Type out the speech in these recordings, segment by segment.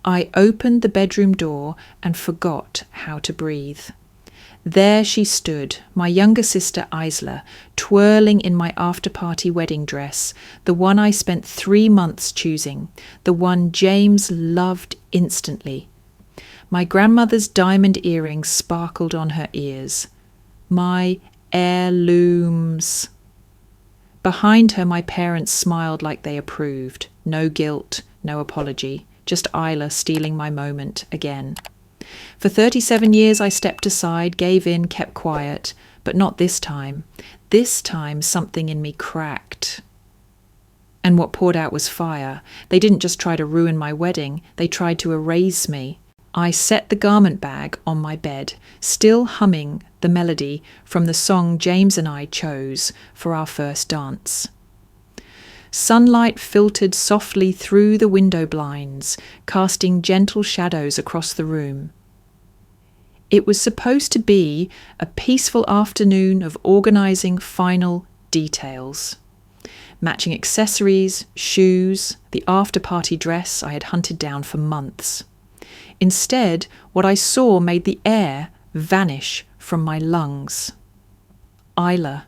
I opened the bedroom door and forgot how to breathe. There she stood, my younger sister Isla, twirling in my after-party wedding dress, the one I spent 3 months choosing, the one James loved instantly. My grandmother's diamond earrings sparkled on her ears. My heirlooms. Behind her, my parents smiled like they approved. No guilt, no apology, just Isla stealing my moment again. For 37 years I stepped aside, gave in, kept quiet, but not this time. This time something in me cracked. And what poured out was fire. They didn't just try to ruin my wedding, they tried to erase me. I set the garment bag on my bed, still humming the melody from the song James and I chose for our first dance. Sunlight filtered softly through the window blinds, casting gentle shadows across the room. It was supposed to be a peaceful afternoon of organising final details. Matching accessories, shoes, the after-party dress I had hunted down for months. Instead, what I saw made the air vanish from my lungs. Isla,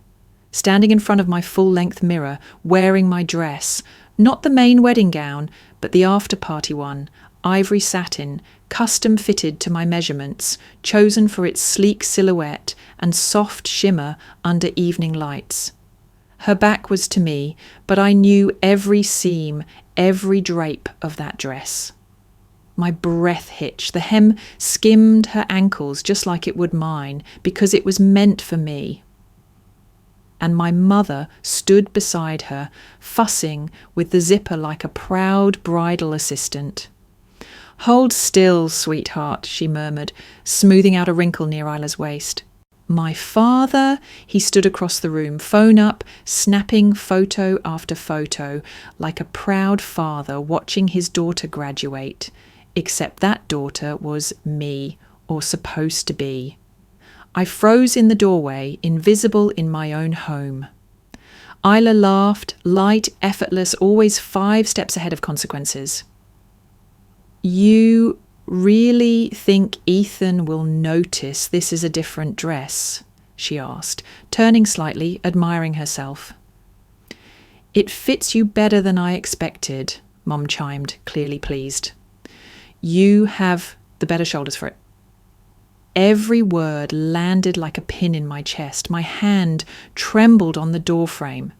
standing in front of my full-length mirror, wearing my dress, not the main wedding gown, but the after-party one, ivory satin, custom-fitted to my measurements, chosen for its sleek silhouette and soft shimmer under evening lights. Her back was to me, but I knew every seam, every drape of that dress. My breath hitched. The hem skimmed her ankles just like it would mine, because it was meant for me. And my mother stood beside her, fussing with the zipper like a proud bridal assistant. "Hold still, sweetheart," she murmured, smoothing out a wrinkle near Isla's waist. My father, he stood across the room, phone up, snapping photo after photo, like a proud father watching his daughter graduate. Except that daughter was me, or supposed to be. I froze in the doorway, invisible in my own home. Isla laughed, light, effortless, always 5 steps ahead of consequences. "You really think Ethan will notice this is a different dress?" she asked, turning slightly, admiring herself. "It fits you better than I expected," Mom chimed, clearly pleased. "You have the better shoulders for it." Every word landed like a pin in my chest. My hand trembled on the doorframe.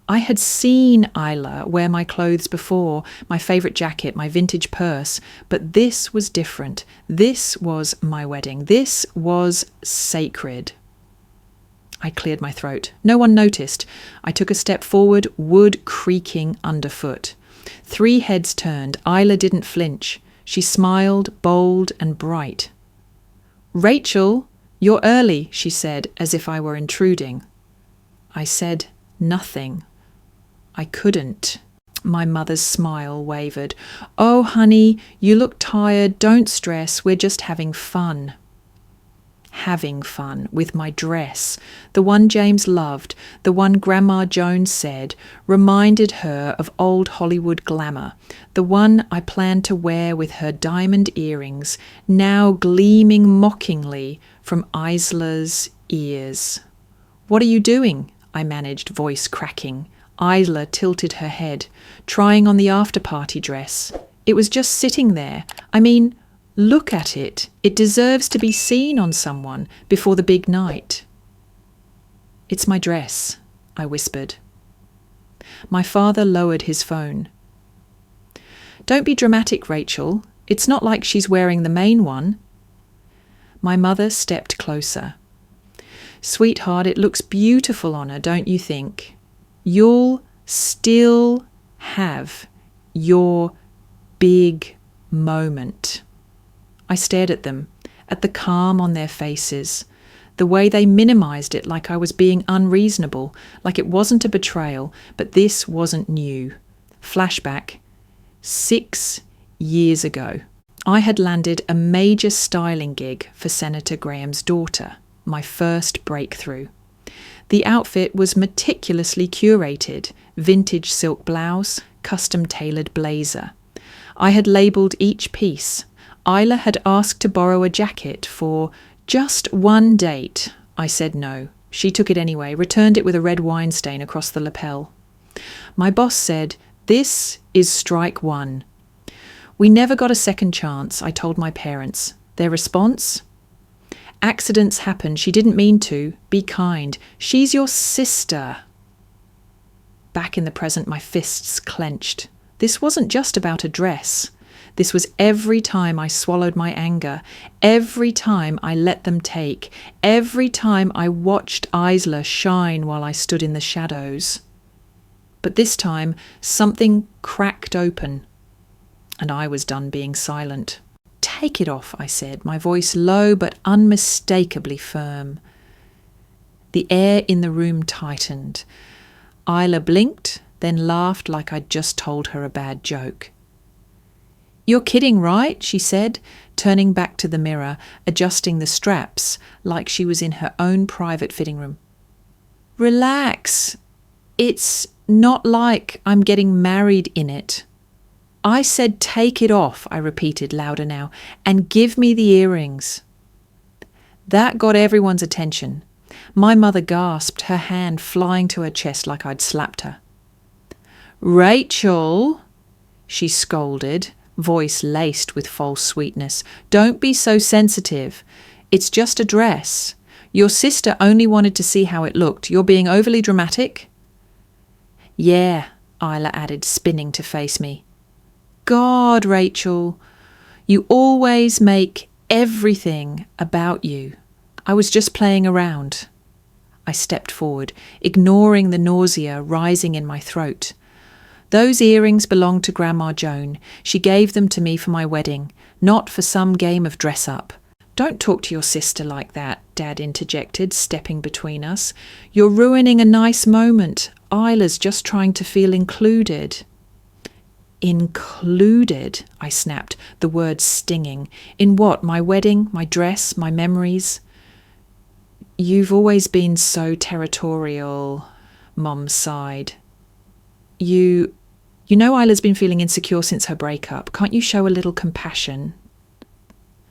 I had seen Isla wear my clothes before, my favourite jacket, my vintage purse, but this was different. This was my wedding. This was sacred. I cleared my throat. No one noticed. I took a step forward, wood creaking underfoot. 3 heads turned. Isla didn't flinch. She smiled, bold and bright. "Rachel, you're early," she said, as if I were intruding. I said nothing. I couldn't. My mother's smile wavered. "Oh, honey, you look tired. Don't stress. We're just having fun." Having fun with my dress, the one James loved, the one Grandma Jones said, reminded her of old Hollywood glamour, the one I planned to wear with her diamond earrings, now gleaming mockingly from Isla's ears. "What are you doing?" I managed, voice cracking. Isla tilted her head, trying on the after-party dress. It was just sitting there. I mean, look at it. It deserves to be seen on someone before the big night. "It's my dress," I whispered. My father lowered his phone. "Don't be dramatic, Rachel. It's not like she's wearing the main one." My mother stepped closer. "Sweetheart, it looks beautiful on her, don't you think? You'll still have your big moment." I stared at them, at the calm on their faces, the way they minimized it like I was being unreasonable, like it wasn't a betrayal, but this wasn't new. Flashback. 6 years ago, I had landed a major styling gig for Senator Graham's daughter, my first breakthrough. The outfit was meticulously curated, vintage silk blouse, custom-tailored blazer. I had labelled each piece. Isla had asked to borrow a jacket for just one date. I said no. She took it anyway, returned it with a red wine stain across the lapel. My boss said, "This is strike one." We never got a second chance, I told my parents. Their response? "Accidents happen. She didn't mean to. Be kind. She's your sister." Back in the present, my fists clenched. This wasn't just about a dress. This was every time I swallowed my anger, every time I let them take, every time I watched Isla shine while I stood in the shadows. But this time, something cracked open, and I was done being silent. "Take it off," I said, my voice low but unmistakably firm. The air in the room tightened. Isla blinked, then laughed like I'd just told her a bad joke. "You're kidding, right?" she said, turning back to the mirror, adjusting the straps like she was in her own private fitting room. "Relax. It's not like I'm getting married in it." "I said take it off," I repeated louder now, "and give me the earrings." That got everyone's attention. My mother gasped, her hand flying to her chest like I'd slapped her. "Rachel," she scolded, voice laced with false sweetness, "don't be so sensitive. It's just a dress. Your sister only wanted to see how it looked. You're being overly dramatic." "Yeah," Isla added, spinning to face me. "God, Rachel, you always make everything about you. I was just playing around." I stepped forward, ignoring the nausea rising in my throat. "Those earrings belonged to Grandma Joan. She gave them to me for my wedding, not for some game of dress-up." "Don't talk to your sister like that," Dad interjected, stepping between us. "You're ruining a nice moment. Isla's just trying to feel included." "Included?" I snapped, the words stinging. "In what? My wedding? My dress? My memories?" "You've always been so territorial," Mum sighed. You know Isla's been feeling insecure since her breakup. Can't you show a little compassion?"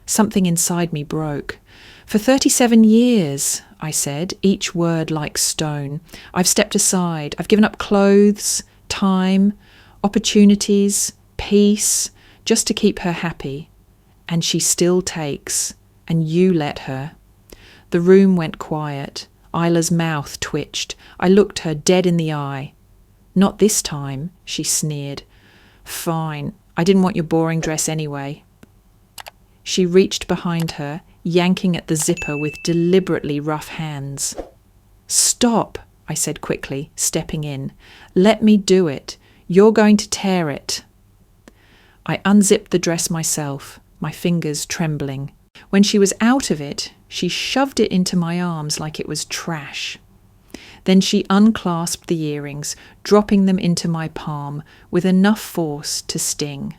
Something inside me broke. "For 37 years, I said, each word like stone. "I've stepped aside. I've given up clothes, time, opportunities, peace, just to keep her happy. And she still takes. And you let her." The room went quiet. Isla's mouth twitched. I looked her dead in the eye. "Not this time," she sneered. "Fine. I didn't want your boring dress anyway." She reached behind her, yanking at the zipper with deliberately rough hands. "Stop," I said quickly, stepping in. "Let me do it. You're going to tear it." I unzipped the dress myself, my fingers trembling. When she was out of it, she shoved it into my arms like it was trash. Then she unclasped the earrings, dropping them into my palm with enough force to sting.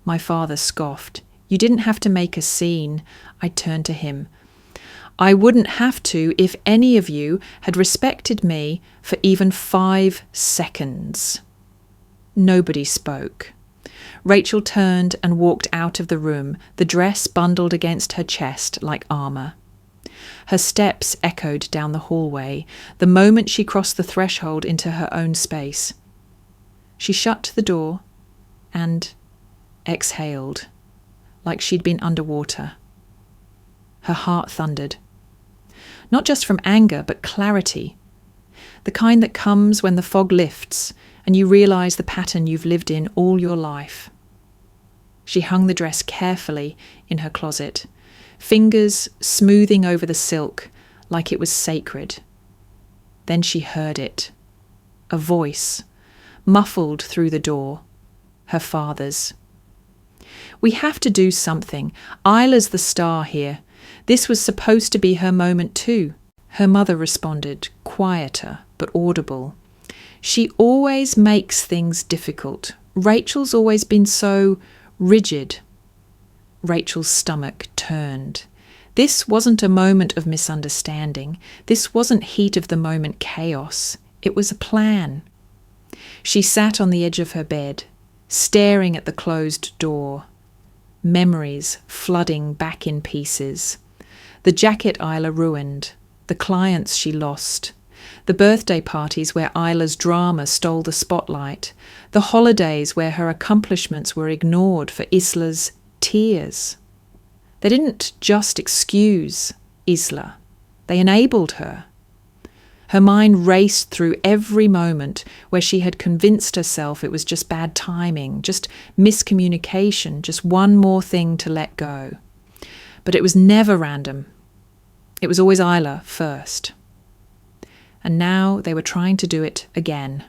My father scoffed. "You didn't have to make a scene." I turned to him. "I wouldn't have to if any of you had respected me for even 5 seconds. Nobody spoke. Rachel turned and walked out of the room, the dress bundled against her chest like armour. Her steps echoed down the hallway the moment she crossed the threshold into her own space. She shut the door and exhaled, like she'd been underwater. Her heart thundered. Not just from anger, but clarity. The kind that comes when the fog lifts and you realise the pattern you've lived in all your life. She hung the dress carefully in her closet, fingers smoothing over the silk like it was sacred. Then she heard it. A voice, muffled through the door. Her father's. "We have to do something. Isla's the star here. This was supposed to be her moment too." Her mother responded, quieter but audible. "She always makes things difficult. Rachel's always been so rigid." Rachel's stomach turned. This wasn't a moment of misunderstanding. This wasn't heat of the moment chaos. It was a plan. She sat on the edge of her bed, staring at the closed door, memories flooding back in pieces. The jacket Isla ruined, the clients she lost, the birthday parties where Isla's drama stole the spotlight, the holidays where her accomplishments were ignored for Isla's tears. They didn't just excuse Isla, they enabled her. Her mind raced through every moment where she had convinced herself it was just bad timing, just miscommunication, just one more thing to let go. But it was never random. It was always Isla first. And now they were trying to do it again,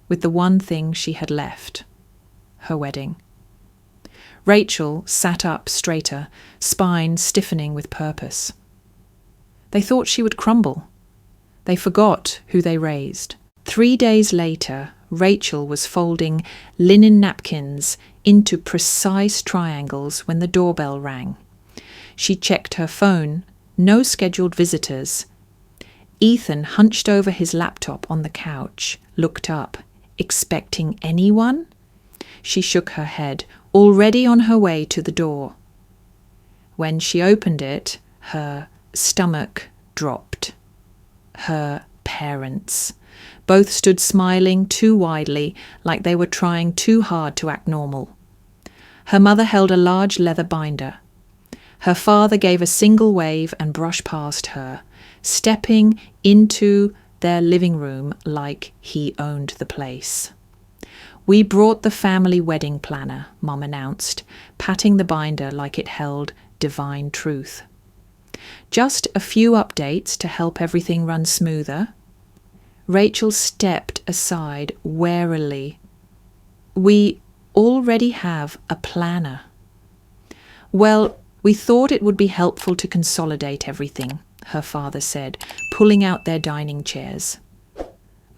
with the one thing she had left, her wedding. Rachel sat up straighter, spine stiffening with purpose. They thought she would crumble. They forgot who they raised. 3 days later, Rachel was folding linen napkins into precise triangles when the doorbell rang. She checked her phone. No scheduled visitors. Ethan hunched over his laptop on the couch, looked up. Expecting anyone? She shook her head, already on her way to the door. When she opened it, her stomach dropped. Her parents. Both stood smiling too widely, like they were trying too hard to act normal. Her mother held a large leather binder. Her father gave a single wave and brushed past her, stepping into their living room like he owned the place. "We brought the family wedding planner," Mom announced, patting the binder like it held divine truth. "Just a few updates to help everything run smoother." Rachel stepped aside warily. "We already have a planner." "Well, we thought it would be helpful to consolidate everything," her father said, pulling out their dining chairs.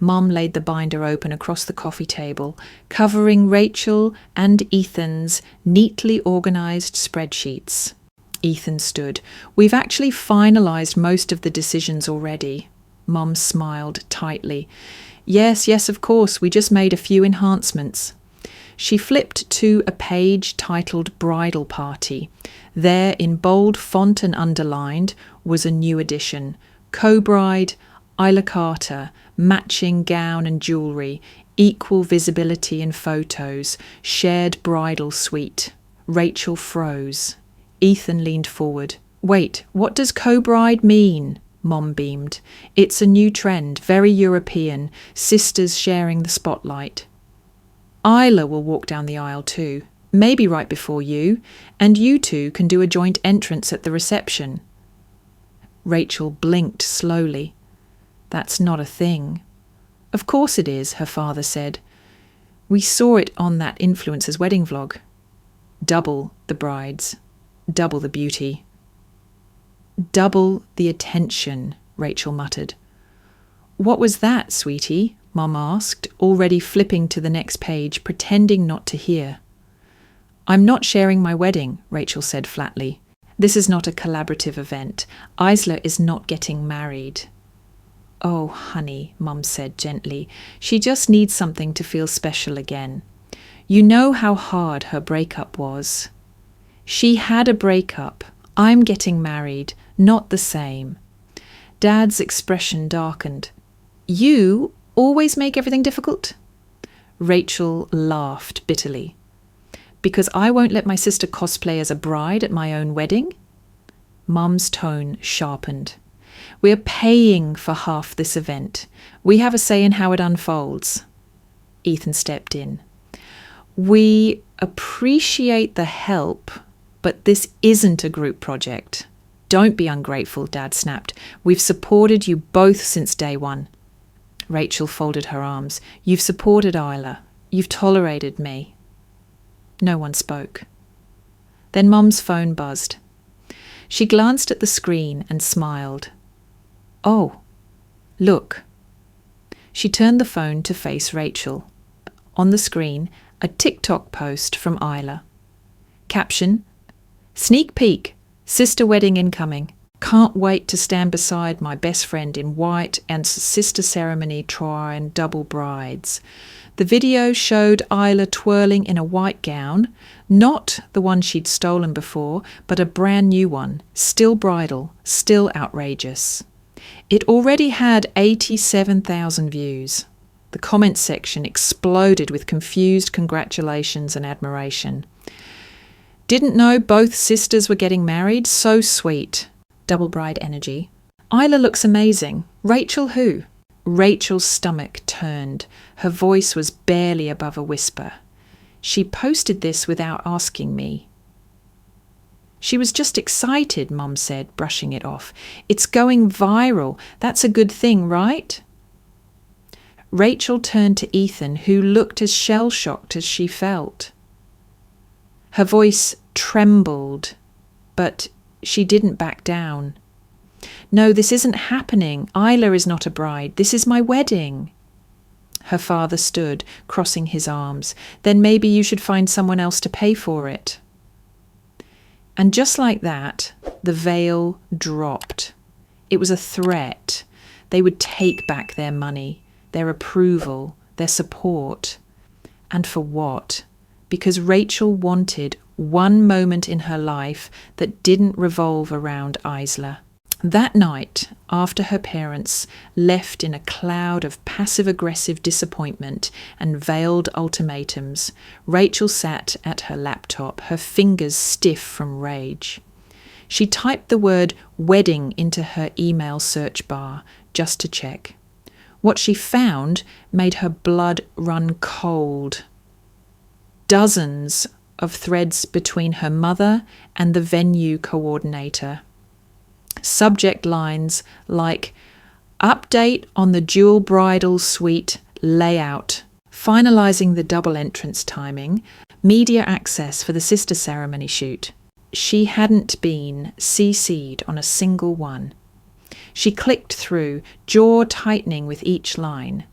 Mom laid the binder open across the coffee table, covering Rachel and Ethan's neatly organized spreadsheets. Ethan stood. "We've actually finalized most of the decisions already." Mom smiled tightly. Yes, of course, we just made a few enhancements." She flipped to a page titled Bridal Party. There, in bold font and underlined, was a new addition. Co-bride, Isla Carter, matching gown and jewellery, equal visibility in photos, shared bridal suite. Rachel froze. Ethan leaned forward. "Wait, what does co-bride mean?" Mom beamed. "It's a new trend, very European, sisters sharing the spotlight. Isla will walk down the aisle too, maybe right before you, and you two can do a joint entrance at the reception." Rachel blinked slowly. "That's not a thing." "Of course it is," her father said. "We saw it on that influencer's wedding vlog. Double the brides, double the beauty." "Double the attention," Rachel muttered. "What was that, sweetie?" Mom asked, already flipping to the next page, pretending not to hear. "I'm not sharing my wedding," Rachel said flatly. "This is not a collaborative event. Isla is not getting married." "Oh, honey," Mum said gently. "She just needs something to feel special again. You know how hard her breakup was." "She had a breakup. I'm getting married. Not the same." Dad's expression darkened. "You always make everything difficult?" Rachel laughed bitterly. "Because I won't let my sister cosplay as a bride at my own wedding?" Mum's tone sharpened. "We're paying for half this event. We have a say in how it unfolds." Ethan stepped in. "We appreciate the help, but this isn't a group project." "Don't be ungrateful," Dad snapped. "We've supported you both since day one." Rachel folded her arms. "You've supported Isla. You've tolerated me." No one spoke. Then Mum's phone buzzed. She glanced at the screen and smiled. "Oh, look." She turned the phone to face Rachel. On the screen, a TikTok post from Isla. Caption: "Sneak peek, sister wedding incoming. Can't wait to stand beside my best friend in white and sister ceremony try and double brides. The video showed Isla twirling in a white gown, not the one she'd stolen before, but a brand new one, still bridal, still outrageous. It already had 87,000 views. The comments section exploded with confused congratulations and admiration. Didn't know both sisters were getting married? So sweet. Double bride energy. Isla looks amazing. Rachel who? Rachel's stomach turned. Her voice was barely above a whisper. She posted this without asking me. She was just excited, Mum said, brushing it off. It's going viral. That's a good thing, right? Rachel turned to Ethan, who looked as shell-shocked as she felt. Her voice trembled, but she didn't back down. No, this isn't happening. Isla is not a bride. This is my wedding. Her father stood, crossing his arms. Then maybe you should find someone else to pay for it. And just like that, the veil dropped. It was a threat. They would take back their money, their approval, their support. And for what? Because Rachel wanted one moment in her life that didn't revolve around Isla. That night, after her parents left in a cloud of passive-aggressive disappointment and veiled ultimatums, Rachel sat at her laptop, her fingers stiff from rage. She typed the word wedding into her email search bar just to check. What she found made her blood run cold. Dozens of threads between her mother and the venue coordinator. Subject lines like, update on the dual bridal suite layout, finalising the double entrance timing, media access for the sister ceremony shoot. She hadn't been CC'd on a single one. She clicked through, jaw tightening with each line.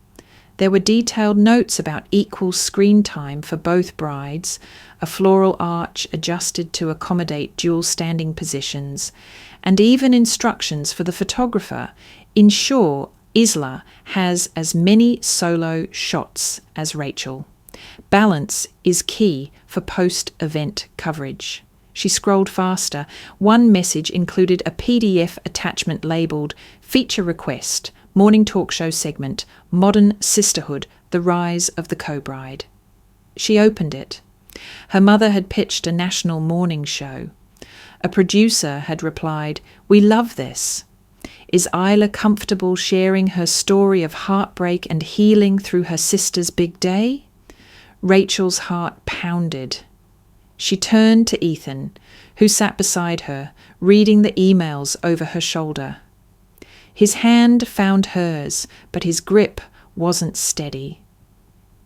There were detailed notes about equal screen time for both brides, a floral arch adjusted to accommodate dual standing positions, and even instructions for the photographer. Ensure Isla has as many solo shots as Rachel. Balance is key for post-event coverage. She scrolled faster. One message included a PDF attachment labelled Feature Request, Morning Talk Show Segment, Modern Sisterhood, The Rise of the Co-Bride. She opened it. Her mother had pitched a national morning show. A producer had replied, "We love this." Is Isla comfortable sharing her story of heartbreak and healing through her sister's big day? Rachel's heart pounded. She turned to Ethan, who sat beside her, reading the emails over her shoulder. His hand found hers, but his grip wasn't steady.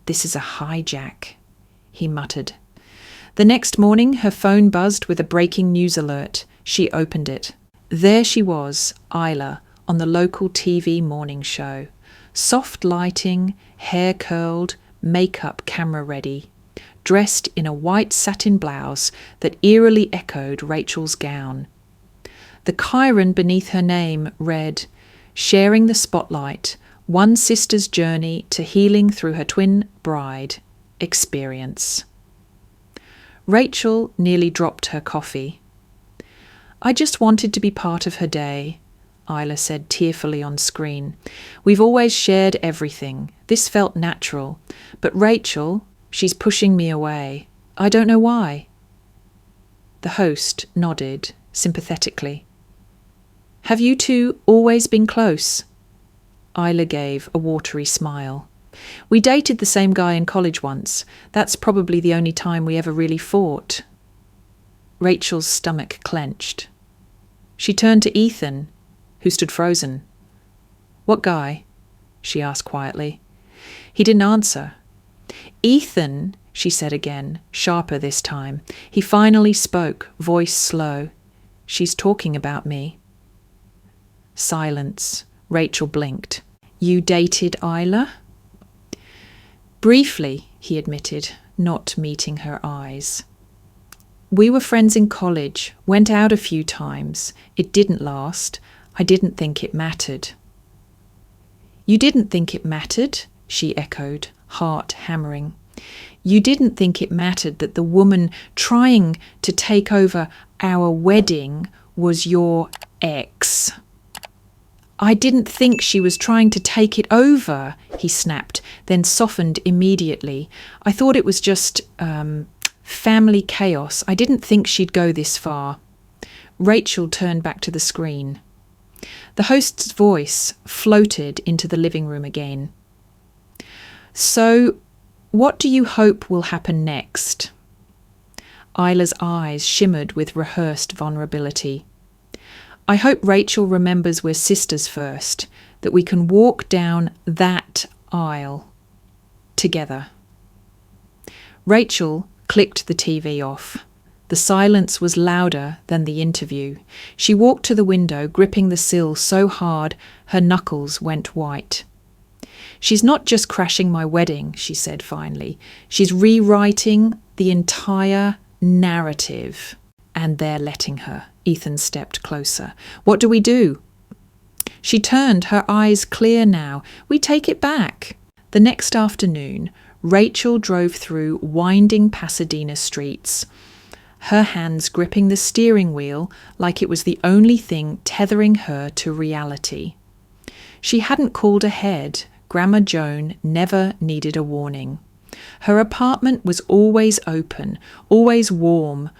"This is a hijack," he muttered. The next morning, her phone buzzed with a breaking news alert. She opened it. There she was, Isla, on the local TV morning show. Soft lighting, hair curled, makeup camera ready. Dressed in a white satin blouse that eerily echoed Rachel's gown. The chyron beneath her name read, "Sharing the spotlight, one sister's journey to healing through her twin bride experience." Rachel nearly dropped her coffee. "I just wanted to be part of her day," Isla said tearfully on screen. "We've always shared everything. This felt natural. But Rachel, she's pushing me away. I don't know why." The host nodded sympathetically. "Have you two always been close?" Isla gave a watery smile. "We dated the same guy in college once. That's probably the only time we ever really fought." Rachel's stomach clenched. She turned to Ethan, who stood frozen. "What guy?" she asked quietly. He didn't answer. "Ethan," she said again, sharper this time. He finally spoke, voice slow. "She's talking about me." Silence. Rachel blinked. "You dated Isla?" "Briefly," he admitted, not meeting her eyes. We were friends in college, went out a few times. It didn't last. I didn't think it mattered." "You didn't think it mattered?" she echoed, heart hammering. "You didn't think it mattered that the woman trying to take over our wedding was your ex?" "I didn't think she was trying to take it over," he snapped, then softened immediately. "I thought it was just, family chaos. I didn't think she'd go this far." Rachel turned back to the screen. The host's voice floated into the living room again. "So, what do you hope will happen next?" Isla's eyes shimmered with rehearsed vulnerability. "I hope Rachel remembers we're sisters first, that we can walk down that aisle together." Rachel clicked the TV off. The silence was louder than the interview. She walked to the window, gripping the sill so hard her knuckles went white. "She's not just crashing my wedding," she said finally. "She's rewriting the entire narrative." "And they're letting her." Ethan stepped closer. "What do we do?" She turned, her eyes clear now. "We take it back." The next afternoon, Rachel drove through winding Pasadena streets, her hands gripping the steering wheel like it was the only thing tethering her to reality. She hadn't called ahead. Grandma Joan never needed a warning. Her apartment was always open, always warm,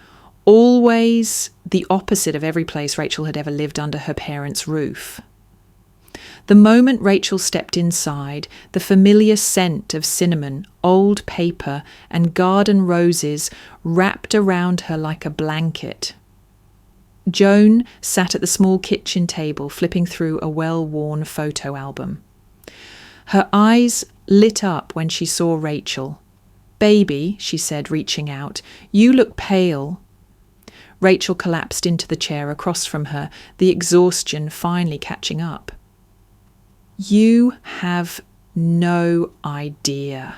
always the opposite of every place Rachel had ever lived under her parents' roof. The moment Rachel stepped inside, the familiar scent of cinnamon, old paper, and garden roses wrapped around her like a blanket. Joan sat at the small kitchen table, flipping through a well-worn photo album. Her eyes lit up when she saw Rachel. "Baby," she said, reaching out, "you look pale." Rachel collapsed into the chair across from her, the exhaustion finally catching up. "You have no idea."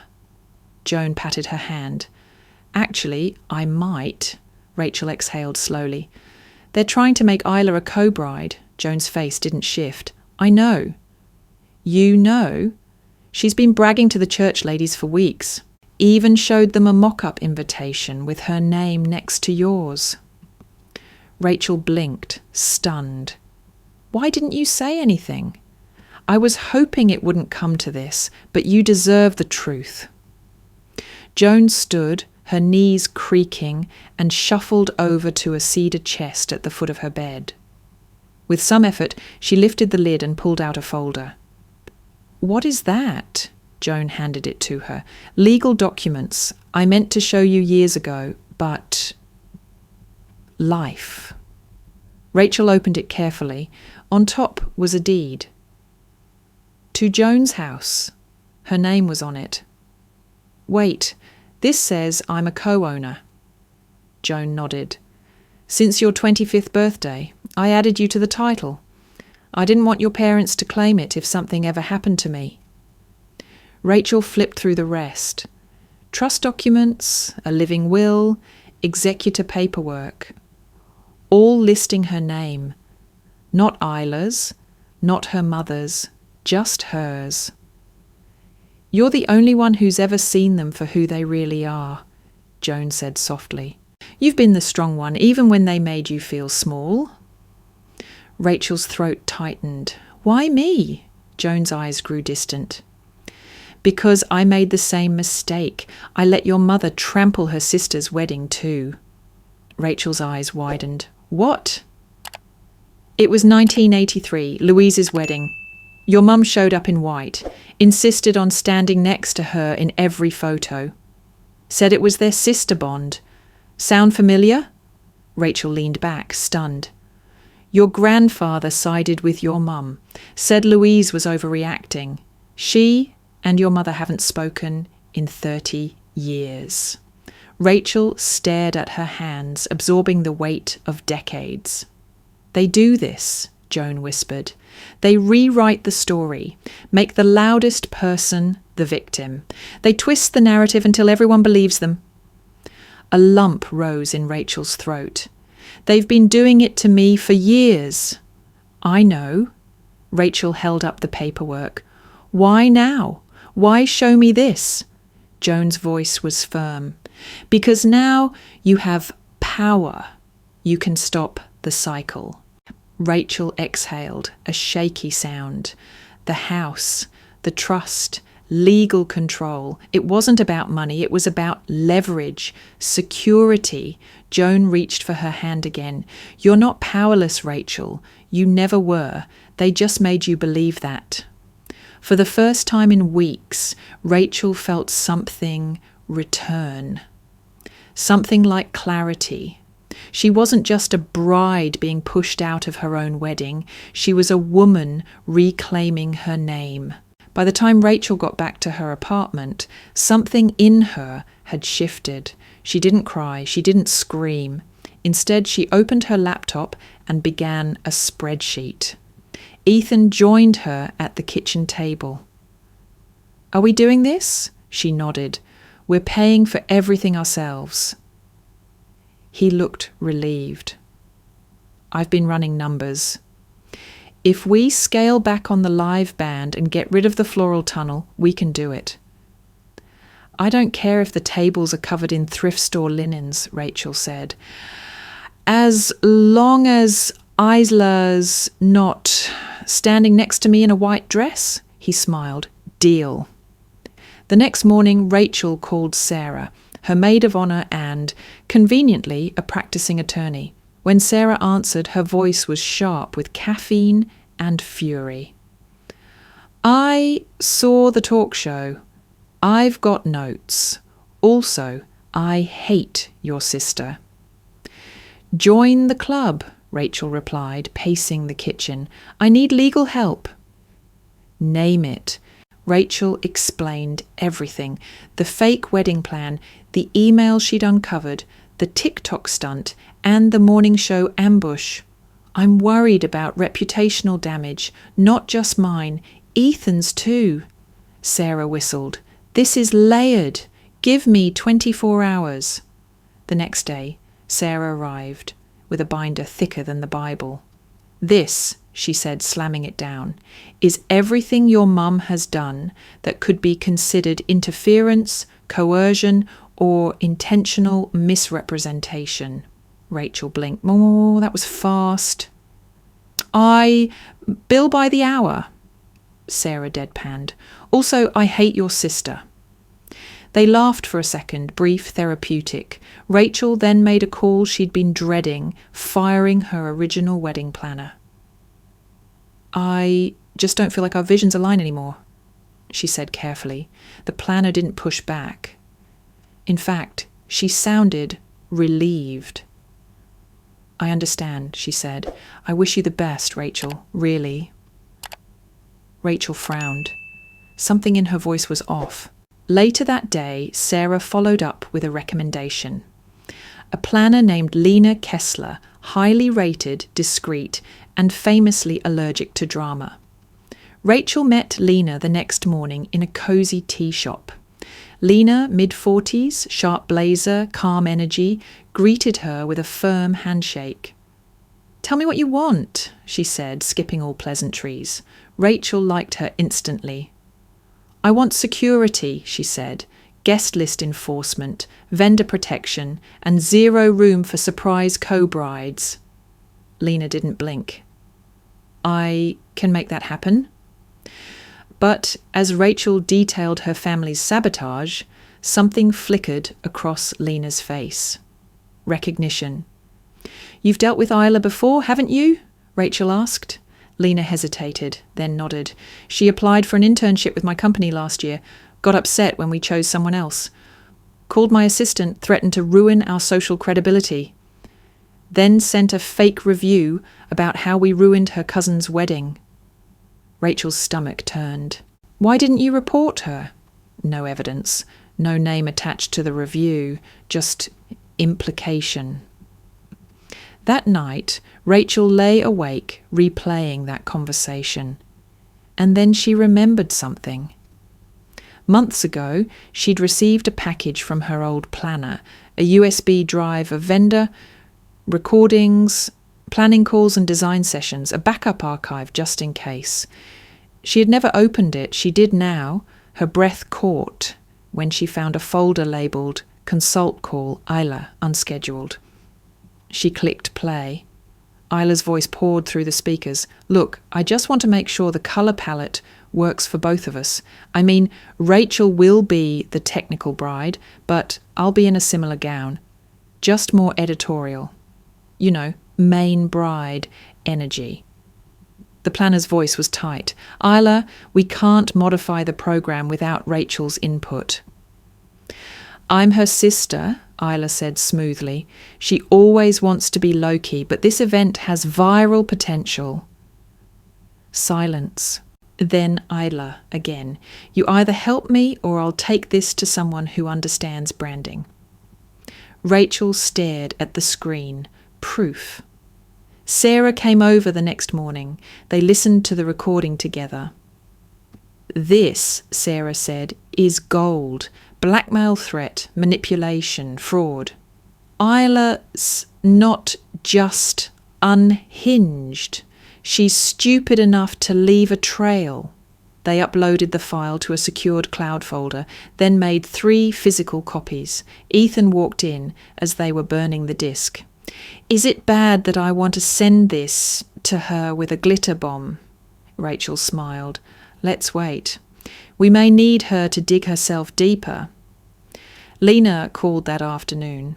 Joan patted her hand. "Actually, I might," Rachel exhaled slowly. "They're trying to make Isla a co-bride." Joan's face didn't shift. "I know." "You know?" "She's been bragging to the church ladies for weeks. Even showed them a mock-up invitation with her name next to yours." Rachel blinked, stunned. "Why didn't you say anything?" "I was hoping it wouldn't come to this, but you deserve the truth." Joan stood, her knees creaking, and shuffled over to a cedar chest at the foot of her bed. With some effort, she lifted the lid and pulled out a folder. "What is that?" Joan handed it to her. "Legal documents. I meant to show you years ago, but... life." Rachel opened it carefully. On top was a deed. To Joan's house. Her name was on it. "Wait, this says I'm a co-owner." Joan nodded. "Since your 25th birthday, I added you to the title. I didn't want your parents to claim it if something ever happened to me." Rachel flipped through the rest. Trust documents, a living will, executor paperwork. All listing her name. Not Isla's, not her mother's, just hers. "You're the only one who's ever seen them for who they really are," Joan said softly. "You've been the strong one, even when they made you feel small." Rachel's throat tightened. "Why me?" Joan's eyes grew distant. "Because I made the same mistake. I let your mother trample her sister's wedding too." Rachel's eyes widened. "What?" "It was 1983, Louise's wedding. Your mum showed up in white, insisted on standing next to her in every photo. Said it was their sister bond. Sound familiar?" Rachel leaned back, stunned. "Your grandfather sided with your mum, said Louise was overreacting. She and your mother haven't spoken in 30 years. Rachel stared at her hands, absorbing the weight of decades. "They do this," Joan whispered. "They rewrite the story, make the loudest person the victim. They twist the narrative until everyone believes them. A lump rose in Rachel's throat. "They've been doing it to me for years." "I know." Rachel held up the paperwork. "Why now? Why show me this?" Joan's voice was firm. "Because now you have power. You can stop the cycle." Rachel exhaled, a shaky sound. The house, the trust, legal control. It wasn't about money, it was about leverage, security. Joan reached for her hand again. "You're not powerless, Rachel. You never were. They just made you believe that." For the first time in weeks, Rachel felt something return. Something like clarity. She wasn't just a bride being pushed out of her own wedding. She was a woman reclaiming her name. By the time Rachel got back to her apartment, something in her had shifted. She didn't cry. She didn't scream. Instead, she opened her laptop and began a spreadsheet. Ethan joined her at the kitchen table. "Are we doing this?" She nodded. "We're paying for everything ourselves." He looked relieved. "I've been running numbers. If we scale back on the live band and get rid of the floral tunnel, we can do it." "I don't care if the tables are covered in thrift store linens," Rachel said. "As long as Isla's not standing next to me in a white dress," he smiled. "Deal." The next morning, Rachel called Sarah, her maid of honor and, conveniently, a practicing attorney. When Sarah answered, her voice was sharp with caffeine and fury. "I saw the talk show. I've got notes. Also, I hate your sister." "Join the club," Rachel replied, pacing the kitchen. "I need legal help." "Name it." Rachel explained everything. The fake wedding plan, the email she'd uncovered, the TikTok stunt, and the morning show ambush. "I'm worried about reputational damage, not just mine, Ethan's too." Sarah whistled. "This is layered. Give me 24 hours. The next day, Sarah arrived with a binder thicker than the Bible. "This," she said, slamming it down, "is everything your mum has done that could be considered interference, coercion, or intentional misrepresentation." Rachel blinked. "Oh, that was fast." "I bill by the hour," Sarah deadpanned. "Also, I hate your sister." They laughed for a second, brief, therapeutic. Rachel then made a call she'd been dreading, firing her original wedding planner. "I just don't feel like our visions align anymore," she said carefully. The planner didn't push back. In fact, she sounded relieved. "I understand," she said. "I wish you the best, Rachel, really." Rachel frowned. Something in her voice was off. Later that day, Sarah followed up with a recommendation. A planner named Lena Kessler, highly rated, discreet, and famously allergic to drama. Rachel met Lena the next morning in a cozy tea shop. Lena, mid-40s, sharp blazer, calm energy, greeted her with a firm handshake. "Tell me what you want," she said, skipping all pleasantries. Rachel liked her instantly. "I want security," she said, "guest list enforcement, vendor protection, and zero room for surprise co-brides." Lena didn't blink. "I can make that happen." But as Rachel detailed her family's sabotage, something flickered across Lena's face. Recognition. "You've dealt with Isla before, haven't you?" Rachel asked. Lena hesitated, then nodded. "She applied for an internship with my company last year, got upset when we chose someone else. Called my assistant, threatened to ruin our social credibility. Then sent a fake review about how we ruined her cousin's wedding." Rachel's stomach turned. "Why didn't you report her?" No evidence, no name attached to the review, just implication. That night, Rachel lay awake, replaying that conversation. And then she remembered something. Months ago, she'd received a package from her old planner, a USB drive of vendor recordings, planning calls and design sessions, a backup archive just in case. She had never opened it. She did now. Her breath caught when she found a folder labelled Consult Call Isla Unscheduled. She clicked play. Isla's voice poured through the speakers. Look, I just want to make sure the colour palette works for both of us. I mean, Rachel will be the technical bride, but I'll be in a similar gown. Just more editorial. You know, main bride energy. The planner's voice was tight. Isla, we can't modify the program without Rachel's input. I'm her sister, Isla said smoothly. She always wants to be low-key, but this event has viral potential. Silence. Then Isla again. You either help me or I'll take this to someone who understands branding. Rachel stared at the screen. Proof. Sarah came over the next morning. They listened to the recording together. This, Sarah said, is gold. Blackmail threat, manipulation, fraud. Isla's not just unhinged. She's stupid enough to leave a trail. They uploaded the file to a secured cloud folder, then made 3 physical copies. Ethan walked in as they were burning the disk. Is it bad that I want to send this to her with a glitter bomb? Rachel smiled. Let's wait. We may need her to dig herself deeper. Lena called that afternoon.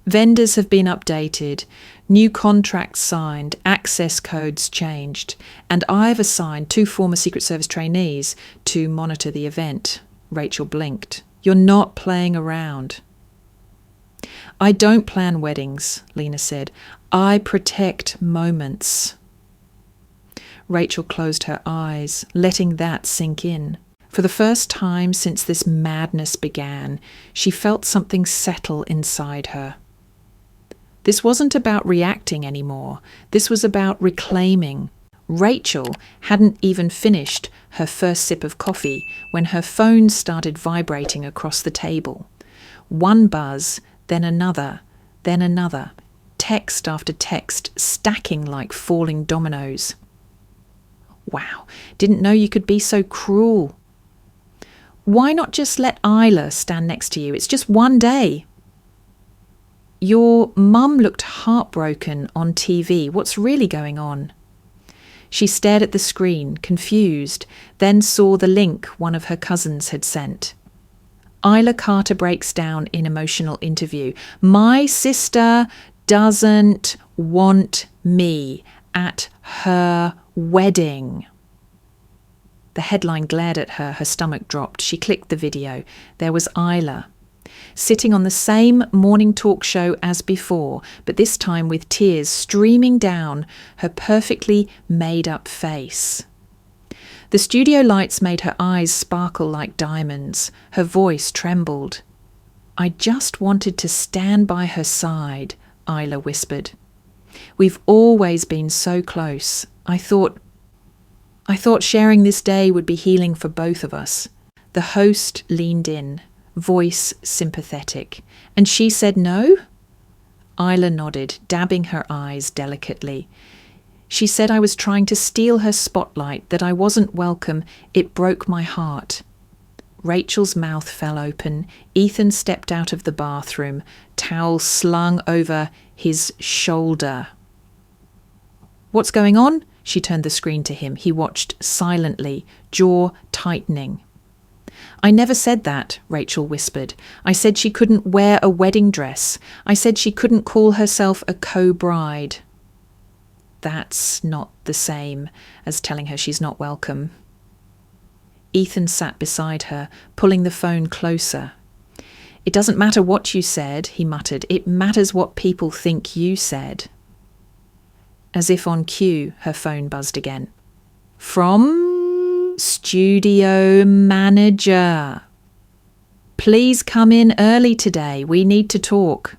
Vendors have been updated, new contracts signed, access codes changed, and I've assigned 2 former Secret Service trainees to monitor the event. Rachel blinked. You're not playing around. I don't plan weddings, Lena said. I protect moments. Rachel closed her eyes, letting that sink in. For the first time since this madness began, she felt something settle inside her. This wasn't about reacting anymore. This was about reclaiming. Rachel hadn't even finished her first sip of coffee when her phone started vibrating across the table. One buzz, then another, text after text stacking like falling dominoes. Wow, didn't know you could be so cruel. Why not just let Isla stand next to you? It's just one day. Your mum looked heartbroken on TV. What's really going on? She stared at the screen, confused, then saw the link one of her cousins had sent. Isla Carter breaks down in emotional interview. My sister doesn't want me at her wedding. The headline glared at her. Her stomach dropped. She clicked the video. There was Isla, sitting on the same morning talk show as before, but this time with tears streaming down her perfectly made-up face. The studio lights made her eyes sparkle like diamonds. Her voice trembled. I just wanted to stand by her side, Isla whispered. We've always been so close. I thought sharing this day would be healing for both of us. The host leaned in, voice sympathetic. And she said no? Isla nodded, dabbing her eyes delicately. She said I was trying to steal her spotlight, that I wasn't welcome. It broke my heart. Rachel's mouth fell open. Ethan stepped out of the bathroom, towel slung over his shoulder. What's going on? She turned the screen to him. He watched silently, jaw tightening. I never said that, Rachel whispered. I said she couldn't wear a wedding dress. I said she couldn't call herself a co-bride. That's not the same as telling her she's not welcome. Ethan sat beside her, pulling the phone closer. It doesn't matter what you said, he muttered. It matters what people think you said. As if on cue, her phone buzzed again. From studio manager. Please come in early today. We need to talk.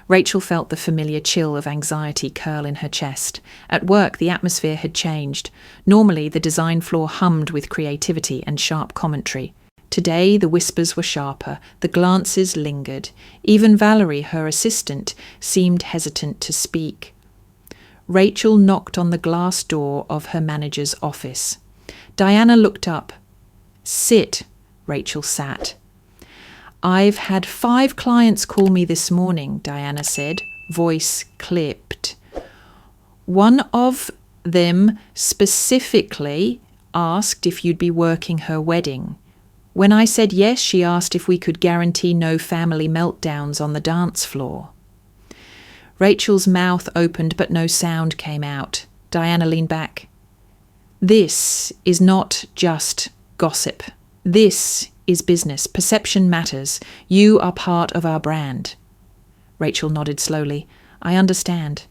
Rachel felt the familiar chill of anxiety curl in her chest. At work, the atmosphere had changed. Normally, the design floor hummed with creativity and sharp commentary. Today the whispers were sharper, the glances lingered. Even Valerie, her assistant, seemed hesitant to speak. Rachel knocked on the glass door of her manager's office. Diana looked up. "Sit," Rachel sat. "I've had 5 clients call me this morning," Diana said, voice clipped. "One of them specifically asked if you'd be working her wedding. When I said yes, she asked if we could guarantee no family meltdowns on the dance floor." Rachel's mouth opened, but no sound came out. Diana leaned back. "This is not just gossip. This is business. Perception matters. You are part of our brand." Rachel nodded slowly. "I understand.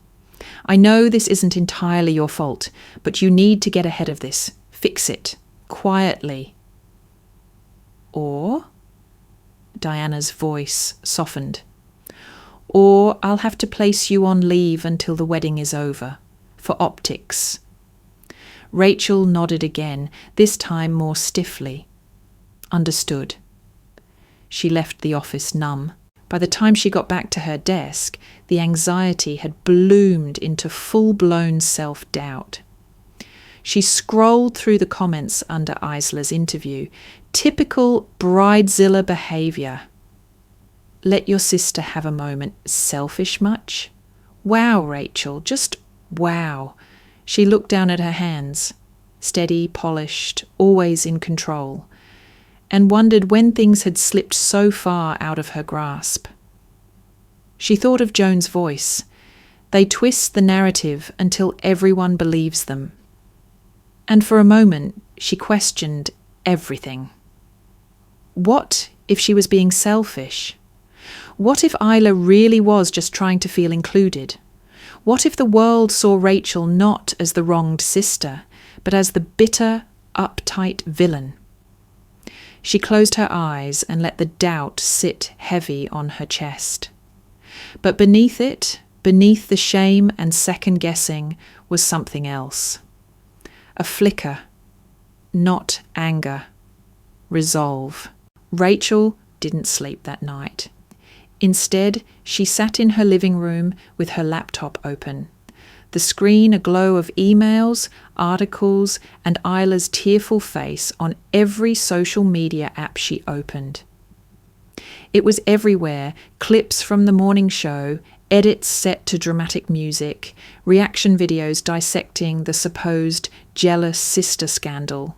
I know this isn't entirely your fault, but you need to get ahead of this. Fix it. Quietly." "Or?" Diana's voice softened. "Or I'll have to place you on leave until the wedding is over. For optics." Rachel nodded again, this time more stiffly. "Understood." She left the office numb. By the time she got back to her desk, the anxiety had bloomed into full-blown self-doubt. She scrolled through the comments under Isla's interview. Typical bridezilla behaviour. "Let your sister have a moment. Selfish much? Wow, Rachel, just wow." She looked down at her hands, steady, polished, always in control, and wondered when things had slipped so far out of her grasp. She thought of Joan's voice. They twist the narrative until everyone believes them. And for a moment, she questioned everything. What if she was being selfish? What if Isla really was just trying to feel included? What if the world saw Rachel not as the wronged sister, but as the bitter, uptight villain? She closed her eyes and let the doubt sit heavy on her chest. But beneath it, beneath the shame and second-guessing, was something else. A flicker, not anger, resolve. Rachel didn't sleep that night. Instead, she sat in her living room with her laptop open, the screen aglow of emails, articles, and Isla's tearful face on every social media app she opened. It was everywhere, clips from the morning show, edits set to dramatic music, reaction videos dissecting the supposed jealous sister scandal.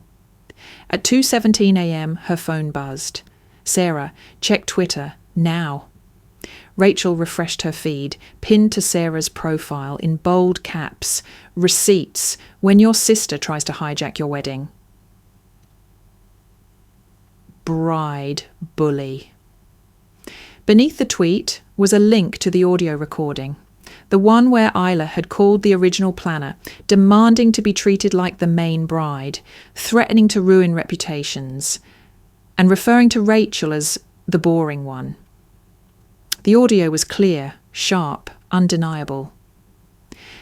At 2:17 a.m, her phone buzzed. "Sarah, check Twitter, now." Rachel refreshed her feed, pinned to Sarah's profile in bold caps, "Receipts, when your sister tries to hijack your wedding." Bride bully. Beneath the tweet was a link to the audio recording, the one where Isla had called the original planner, demanding to be treated like the main bride, threatening to ruin reputations, and referring to Rachel as the boring one. The audio was clear, sharp, undeniable.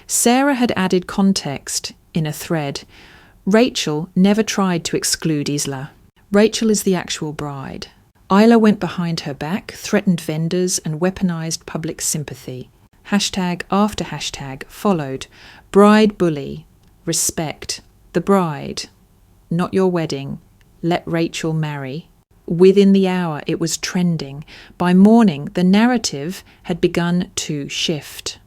Sarah had added context in a thread. Rachel never tried to exclude Isla. Rachel is the actual bride. Isla went behind her back, threatened vendors, and weaponized public sympathy. Hashtag after hashtag followed. Bride bully. Respect. The bride. Not your wedding. Let Rachel marry. Within the hour, it was trending. By morning, the narrative had begun to shift.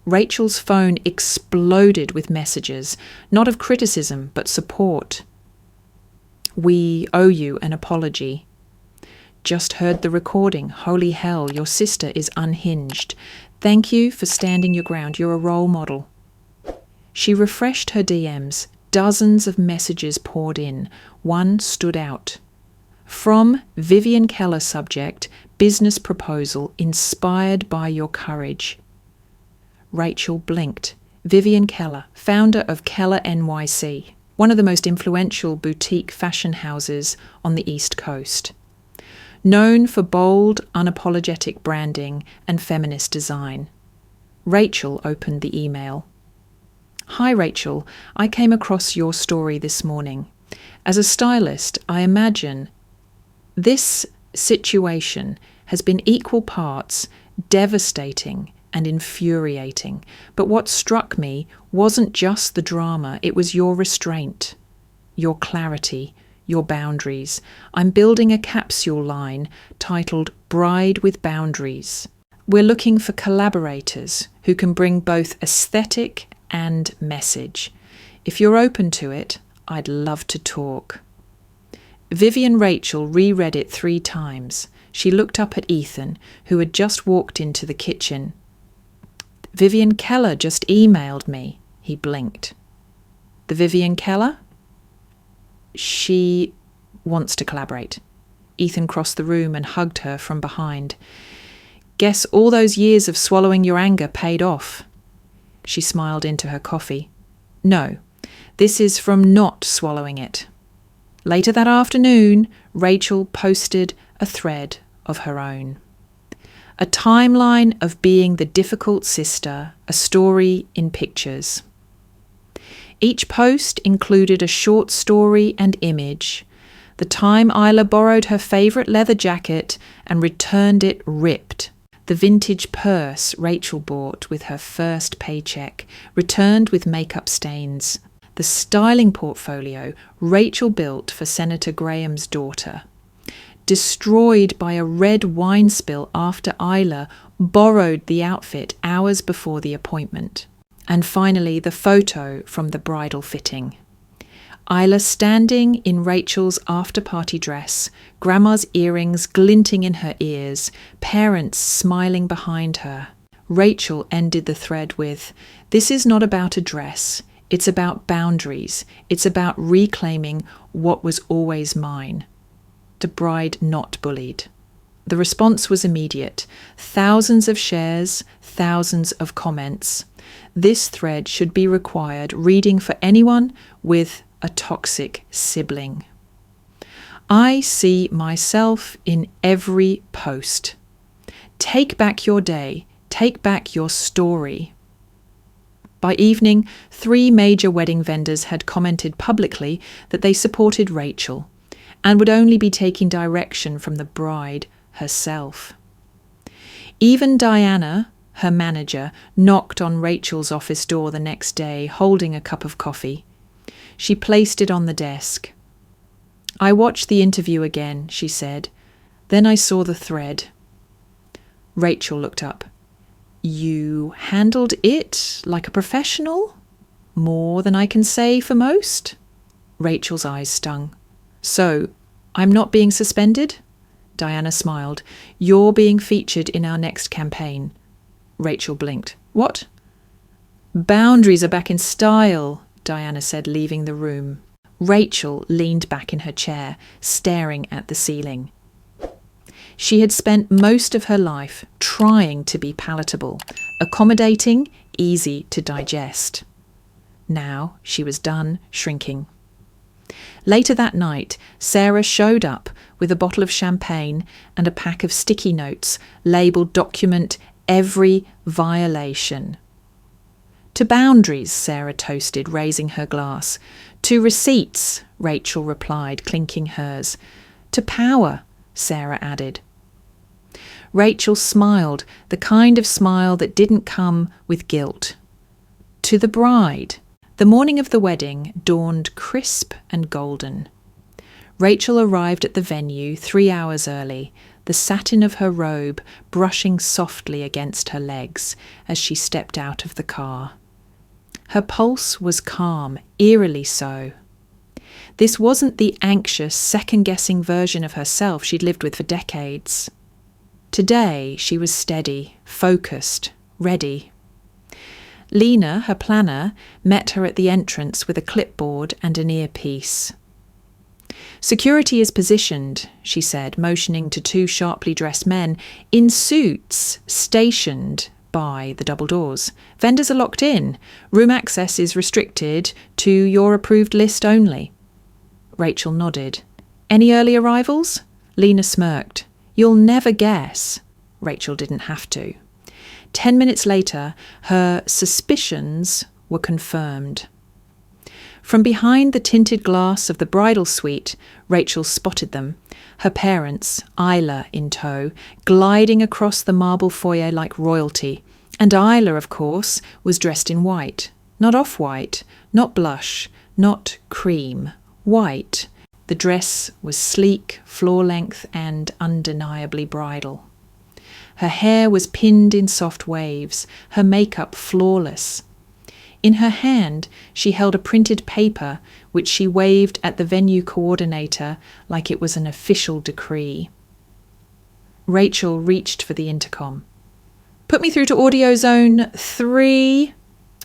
Rachel's phone exploded with messages, not of criticism, but support. "We owe you an apology." "Just heard the recording. Holy hell, your sister is unhinged. Thank you for standing your ground. You're a role model." She refreshed her DMs. Dozens of messages poured in. One stood out. From Vivian Keller, subject, "Business proposal inspired by your courage." Rachel blinked. Vivian Keller, founder of Keller NYC, one of the most influential boutique fashion houses on the East Coast. Known for bold, unapologetic branding and feminist design. Rachel opened the email. "Hi Rachel, I came across your story this morning. As a stylist, I imagine This situation has been equal parts devastating and infuriating, but what struck me wasn't just the drama, it was your restraint, your clarity, your boundaries. I'm building a capsule line titled Bride with Boundaries. We're looking for collaborators who can bring both aesthetic and message. If you're open to it, I'd love to talk. Vivian Rachel reread it 3 times. She looked up at Ethan, who had just walked into the kitchen. Vivian Keller just emailed me. He blinked. The Vivian Keller? She wants to collaborate. Ethan crossed the room and hugged her from behind. Guess all those years of swallowing your anger paid off. She smiled into her coffee. No, this is from not swallowing it. Later that afternoon, Rachel posted a thread of her own. A timeline of being the difficult sister, a story in pictures. Each post included a short story and image. The time Isla borrowed her favourite leather jacket and returned it ripped. The vintage purse Rachel bought with her first paycheck, returned with makeup stains. The styling portfolio Rachel built for Senator Graham's daughter. Destroyed by a red wine spill after Isla borrowed the outfit hours before the appointment. And finally, the photo from the bridal fitting. Isla standing in Rachel's after-party dress, Grandma's earrings glinting in her ears, parents smiling behind her. Rachel ended the thread with, "This is not about a dress. It's about boundaries. It's about reclaiming what was always mine." The bride not bullied. The response was immediate. Thousands of shares, thousands of comments. This thread should be required reading for anyone with a toxic sibling. I see myself in every post. Take back your day. Take back your story. By evening, 3 major wedding vendors had commented publicly that they supported Rachel and would only be taking direction from the bride herself. Even Diana, her manager, knocked on Rachel's office door the next day, holding a cup of coffee. She placed it on the desk. "I watched the interview again," she said. "Then I saw the thread." Rachel looked up. "You handled it like a professional? More than I can say for most?" Rachel's eyes stung. "So, I'm not being suspended?" Diana smiled. "You're being featured in our next campaign." Rachel blinked. "What?" "Boundaries are back in style," Diana said, leaving the room. Rachel leaned back in her chair, staring at the ceiling. She had spent most of her life trying to be palatable, accommodating, easy to digest. Now she was done shrinking. Later that night, Sarah showed up with a bottle of champagne and a pack of sticky notes labelled "Document Every Violation." "To boundaries," Sarah toasted, raising her glass. "To receipts," Rachel replied, clinking hers. "To power," Sarah added. Rachel smiled, the kind of smile that didn't come with guilt. To the bride. The morning of the wedding dawned crisp and golden. Rachel arrived at the venue 3 hours early, the satin of her robe brushing softly against her legs as she stepped out of the car. Her pulse was calm, eerily so. This wasn't the anxious, second-guessing version of herself she'd lived with for decades. Today she was steady, focused, ready. Lena, her planner, met her at the entrance with a clipboard and an earpiece. "Security is positioned," she said, motioning to 2 sharply dressed men in suits stationed by the double doors. "Vendors are locked in. Room access is restricted to your approved list only." Rachel nodded. "Any early arrivals?" Lena smirked. "You'll never guess." Rachel didn't have to. 10 minutes later, her suspicions were confirmed. From behind the tinted glass of the bridal suite, Rachel spotted them, her parents, Isla in tow, gliding across the marble foyer like royalty. And Isla, of course, was dressed in white. Not off-white, not blush, not cream. White. The dress was sleek, floor-length, and undeniably bridal. Her hair was pinned in soft waves, her makeup flawless. In her hand, she held a printed paper which she waved at the venue coordinator like it was an official decree. Rachel reached for the intercom. "Put me through to audio zone 3.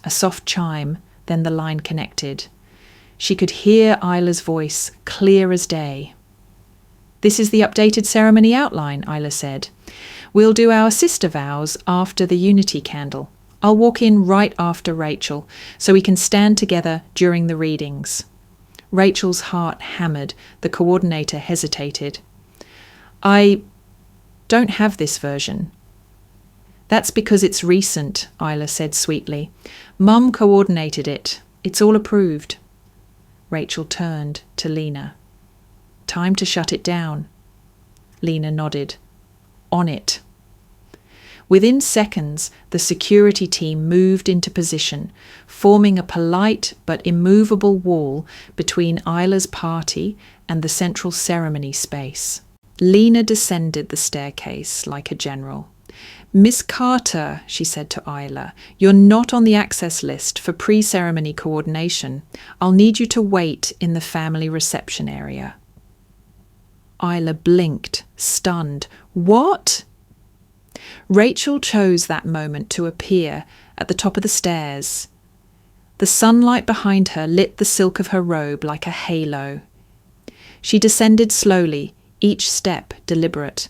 A soft chime, then the line connected. She could hear Isla's voice, clear as day. "This is the updated ceremony outline," Isla said. "We'll do our sister vows after the unity candle. I'll walk in right after Rachel, so we can stand together during the readings." Rachel's heart hammered. The coordinator hesitated. "I don't have this version." "That's because it's recent," Isla said sweetly. "Mum coordinated it. It's all approved." Rachel turned to Lena. "Time to shut it down." Lena nodded. "On it." Within seconds, the security team moved into position, forming a polite but immovable wall between Isla's party and the central ceremony space. Lena descended the staircase like a general. "Miss Carter," she said to Isla, "you're not on the access list for pre-ceremony coordination. I'll need you to wait in the family reception area." Isla blinked, stunned. "What?" Rachel chose that moment to appear at the top of the stairs. The sunlight behind her lit the silk of her robe like a halo. She descended slowly, each step deliberate.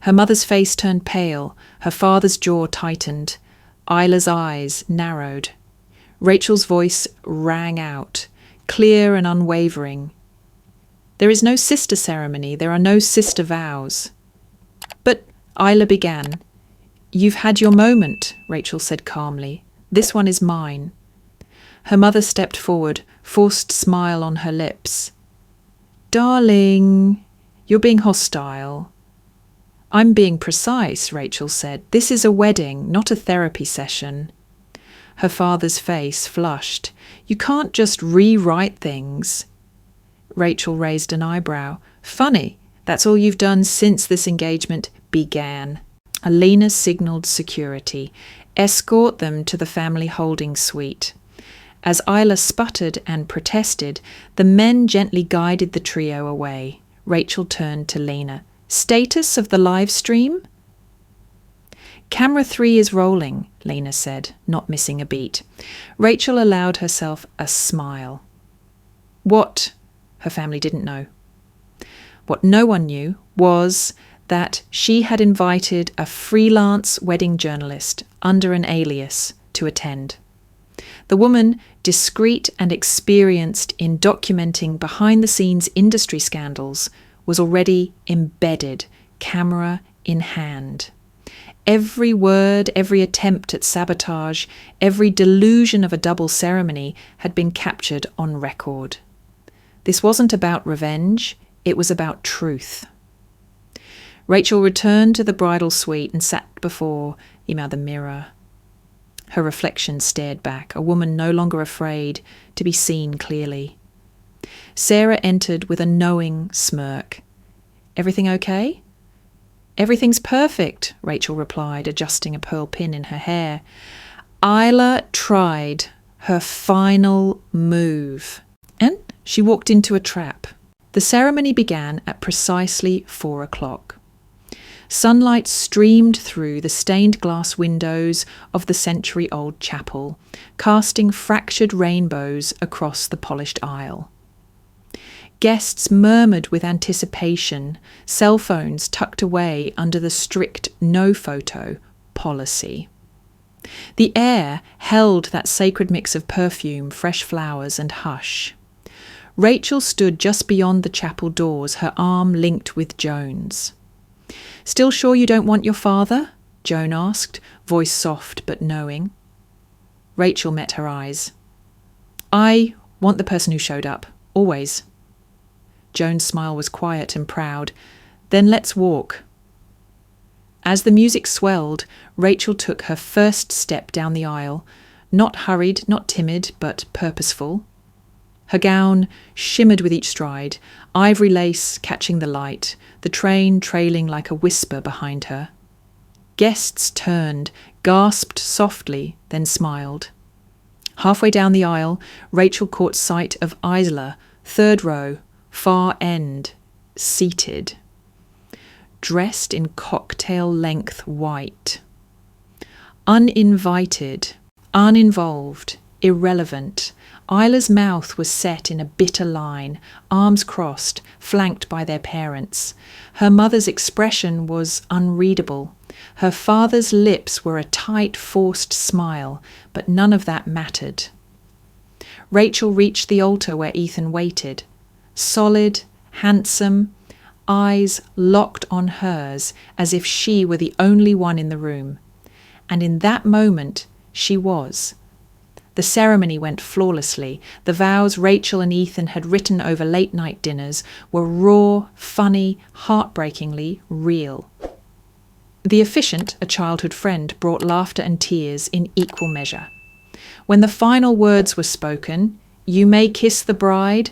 Her mother's face turned pale, her father's jaw tightened. Isla's eyes narrowed. Rachel's voice rang out, clear and unwavering. "There is no sister ceremony, there are no sister vows." "But," Isla began. "You've had your moment," Rachel said calmly. "This one is mine." Her mother stepped forward, forced smile on her lips. "Darling, you're being hostile." "I'm being precise," Rachel said. "This is a wedding, not a therapy session." Her father's face flushed. "You can't just rewrite things." Rachel raised an eyebrow. "Funny, that's all you've done since this engagement began." Alina signalled security. "Escort them to the family holding suite." As Isla sputtered and protested, the men gently guided the trio away. Rachel turned to Lena. "Status of the live stream?" "Camera 3 is rolling," Lena said, not missing a beat. Rachel allowed herself a smile. What? Her family didn't know. What no one knew was that she had invited a freelance wedding journalist under an alias to attend. The woman, discreet and experienced in documenting behind-the-scenes industry scandals, was already embedded, camera in hand. Every word, every attempt at sabotage, every delusion of a double ceremony had been captured on record. This wasn't about revenge, it was about truth. Rachel returned to the bridal suite and sat before the mirror. Her reflection stared back, a woman no longer afraid to be seen clearly. Sarah entered with a knowing smirk. "Everything okay?" "Everything's perfect," Rachel replied, adjusting a pearl pin in her hair. Isla tried her final move, and she walked into a trap. The ceremony began at precisely 4 o'clock. Sunlight streamed through the stained glass windows of the century-old chapel, casting fractured rainbows across the polished aisle. Guests murmured with anticipation, cell phones tucked away under the strict no-photo policy. The air held that sacred mix of perfume, fresh flowers, and hush. Rachel stood just beyond the chapel doors, her arm linked with Joan's. "Still sure you don't want your father?" Joan asked, voice soft but knowing. Rachel met her eyes. "I Want the person who showed up. Always. Joan's smile was quiet and proud. Then let's walk. As the music swelled, Rachel took her first step down the aisle, not hurried, not timid, but purposeful. Her gown shimmered with each stride, ivory lace catching the light, the train trailing like a whisper behind her. Guests turned, gasped softly, then smiled. Halfway down the aisle, Rachel caught sight of Isla, third row, far end, seated, dressed in cocktail-length white. Uninvited, uninvolved, irrelevant, Isla's mouth was set in a bitter line, arms crossed, flanked by their parents. Her mother's expression was unreadable. Her father's lips were a tight, forced smile, but none of that mattered. Rachel reached the altar where Ethan waited. Solid, handsome, eyes locked on hers as if she were the only one in the room. And in that moment, she was. The ceremony went flawlessly. The vows Rachel and Ethan had written over late-night dinners were raw, funny, heartbreakingly real. The officiant, a childhood friend, brought laughter and tears in equal measure. When the final words were spoken, "You may kiss the bride,"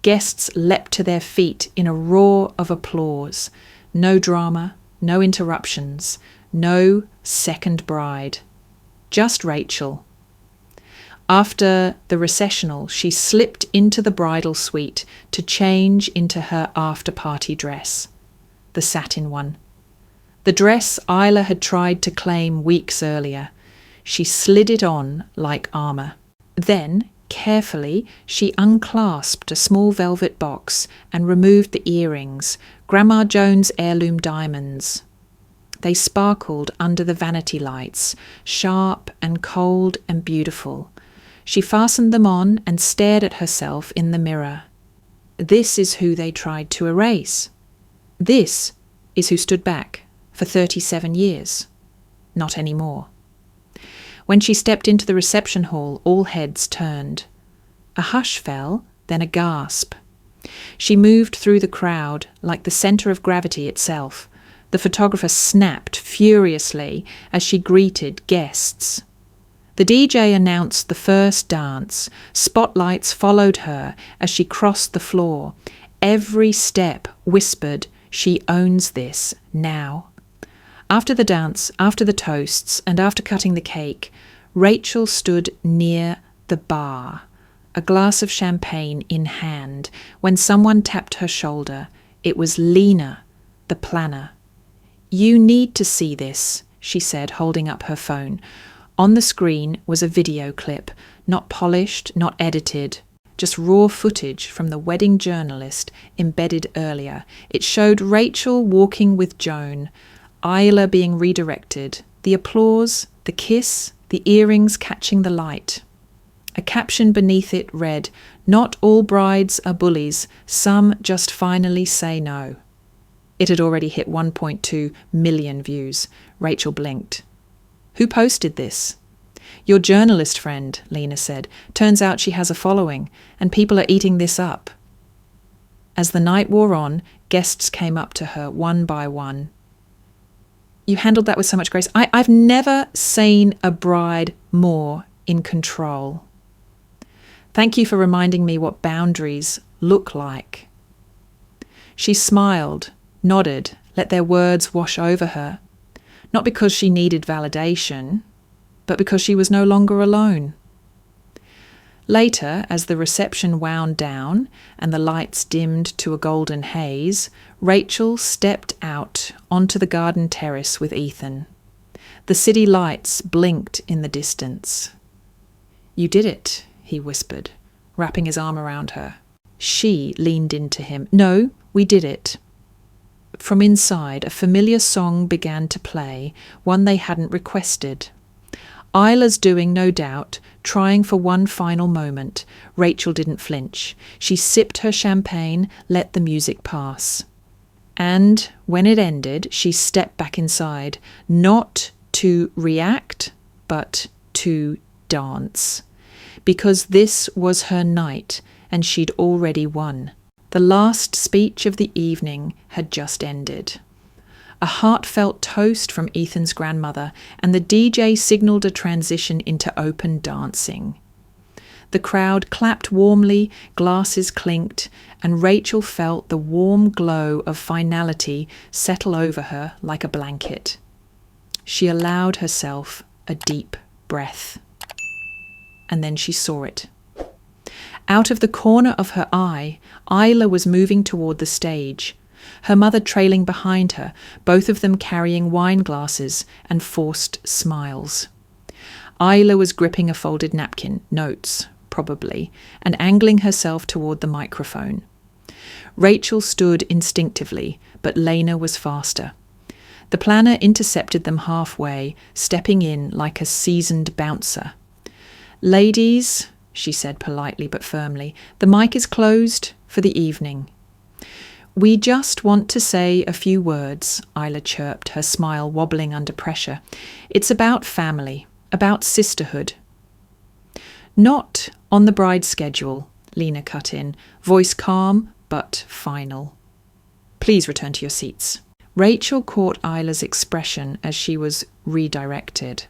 guests leapt to their feet in a roar of applause. No drama, no interruptions, no second bride. Just Rachel. After the recessional, she slipped into the bridal suite to change into her after-party dress, the satin one. The dress Isla had tried to claim weeks earlier. She slid it on like armour. Then, carefully, she unclasped a small velvet box and removed the earrings, Grandma Joan's heirloom diamonds. They sparkled under the vanity lights, sharp and cold and beautiful. She fastened them on and stared at herself in the mirror. This is who they tried to erase. This is who stood back for 37 years. Not anymore. When she stepped into the reception hall, all heads turned. A hush fell, then a gasp. She moved through the crowd like the centre of gravity itself. The photographer snapped furiously as she greeted guests. The DJ announced the first dance. Spotlights followed her as she crossed the floor. Every step whispered, "She owns this now." After the dance, after the toasts, and after cutting the cake, Rachel stood near the bar, a glass of champagne in hand, when someone tapped her shoulder. It was Lena, the planner. "You need to see this," she said, holding up her phone. On the screen was a video clip, not polished, not edited, just raw footage from the wedding journalist embedded earlier. It showed Rachel walking with Joan, Isla being redirected, the applause, the kiss, the earrings catching the light. A caption beneath it read, "Not all brides are bullies, some just finally say no." It had already hit 1.2 million views. Rachel blinked. "Who posted this?" "Your journalist friend," Lena said. "Turns out she has a following, and people are eating this up." As the night wore on, guests came up to her one by one. "You handled that with so much grace. I've never seen a bride more in control. Thank you for reminding me what boundaries look like." She smiled, nodded, let their words wash over her. Not because she needed validation, but because she was no longer alone. Later, as the reception wound down and the lights dimmed to a golden haze, Rachel stepped out onto the garden terrace with Ethan. The city lights blinked in the distance. "You did it," he whispered, wrapping his arm around her. She leaned into him. "No, we did it." From inside, a familiar song began to play, one they hadn't requested. Isla's doing, no doubt, trying for one final moment. Rachel didn't flinch. She sipped her champagne, let the music pass. And when it ended, she stepped back inside, not to react, but to dance. because this was her night and she'd already won. The last speech of the evening had just ended. A heartfelt toast from Ethan's grandmother, and the DJ signalled a transition into open dancing. The crowd clapped warmly, glasses clinked, and Rachel felt the warm glow of finality settle over her like a blanket. She allowed herself a deep breath. And then she saw it. Out of the corner of her eye, Isla was moving toward the stage, her mother trailing behind her, both of them carrying wine glasses and forced smiles. Isla was gripping a folded napkin, notes, probably, and angling herself toward the microphone. Rachel stood instinctively, but Lena was faster. The planner intercepted them halfway, stepping in like a seasoned bouncer. "Ladies," she said politely but firmly, "the mic is closed for the evening." "We just want to say a few words," Isla chirped, her smile wobbling under pressure. "It's about family, about sisterhood." "Not on the bride's schedule," Lena cut in, voice calm but final. "Please return to your seats." Rachel caught Isla's expression as she was redirected.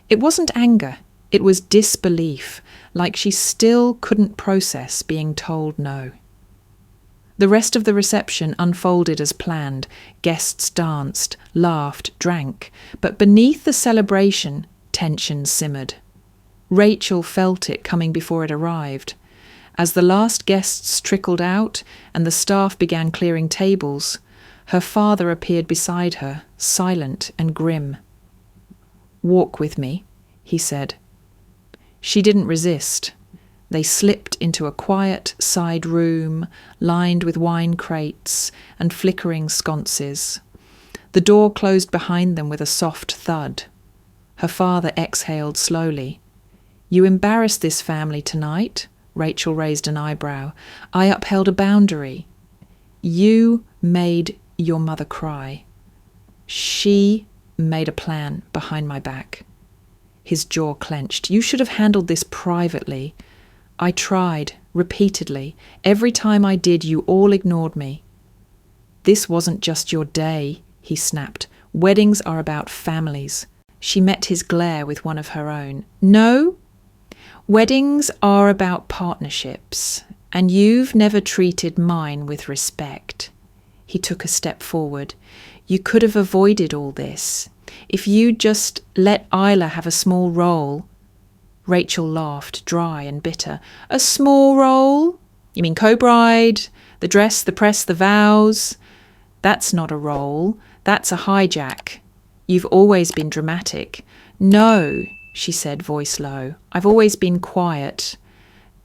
It wasn't anger, it was disbelief, like she still couldn't process being told no. The rest of the reception unfolded as planned. Guests danced, laughed, drank, but beneath the celebration, tension simmered. Rachel felt it coming before it arrived. As the last guests trickled out and the staff began clearing tables, her father appeared beside her, silent and grim. "Walk with me," he said. She didn't resist. They slipped into a quiet side room, lined with wine crates and flickering sconces. The door closed behind them with a soft thud. Her father exhaled slowly. "You embarrassed this family tonight," Rachel raised an eyebrow. "I upheld a boundary. You made your mother cry. She made a plan behind my back." His jaw clenched. "You should have handled this privately. I tried, repeatedly. Every time I did, you all ignored me." "This wasn't just your day," he snapped. "Weddings are about families." She met his glare with one of her own. "No? Weddings are about partnerships, and you've never treated mine with respect." He took a step forward. "You could have avoided all this. If you just let Isla have a small role." Rachel laughed, dry and bitter. "A small role? You mean co-bride? The dress, the press, the vows? That's not a role. That's a hijack. You've always been dramatic." "No," she said, voice low. "I've always been quiet.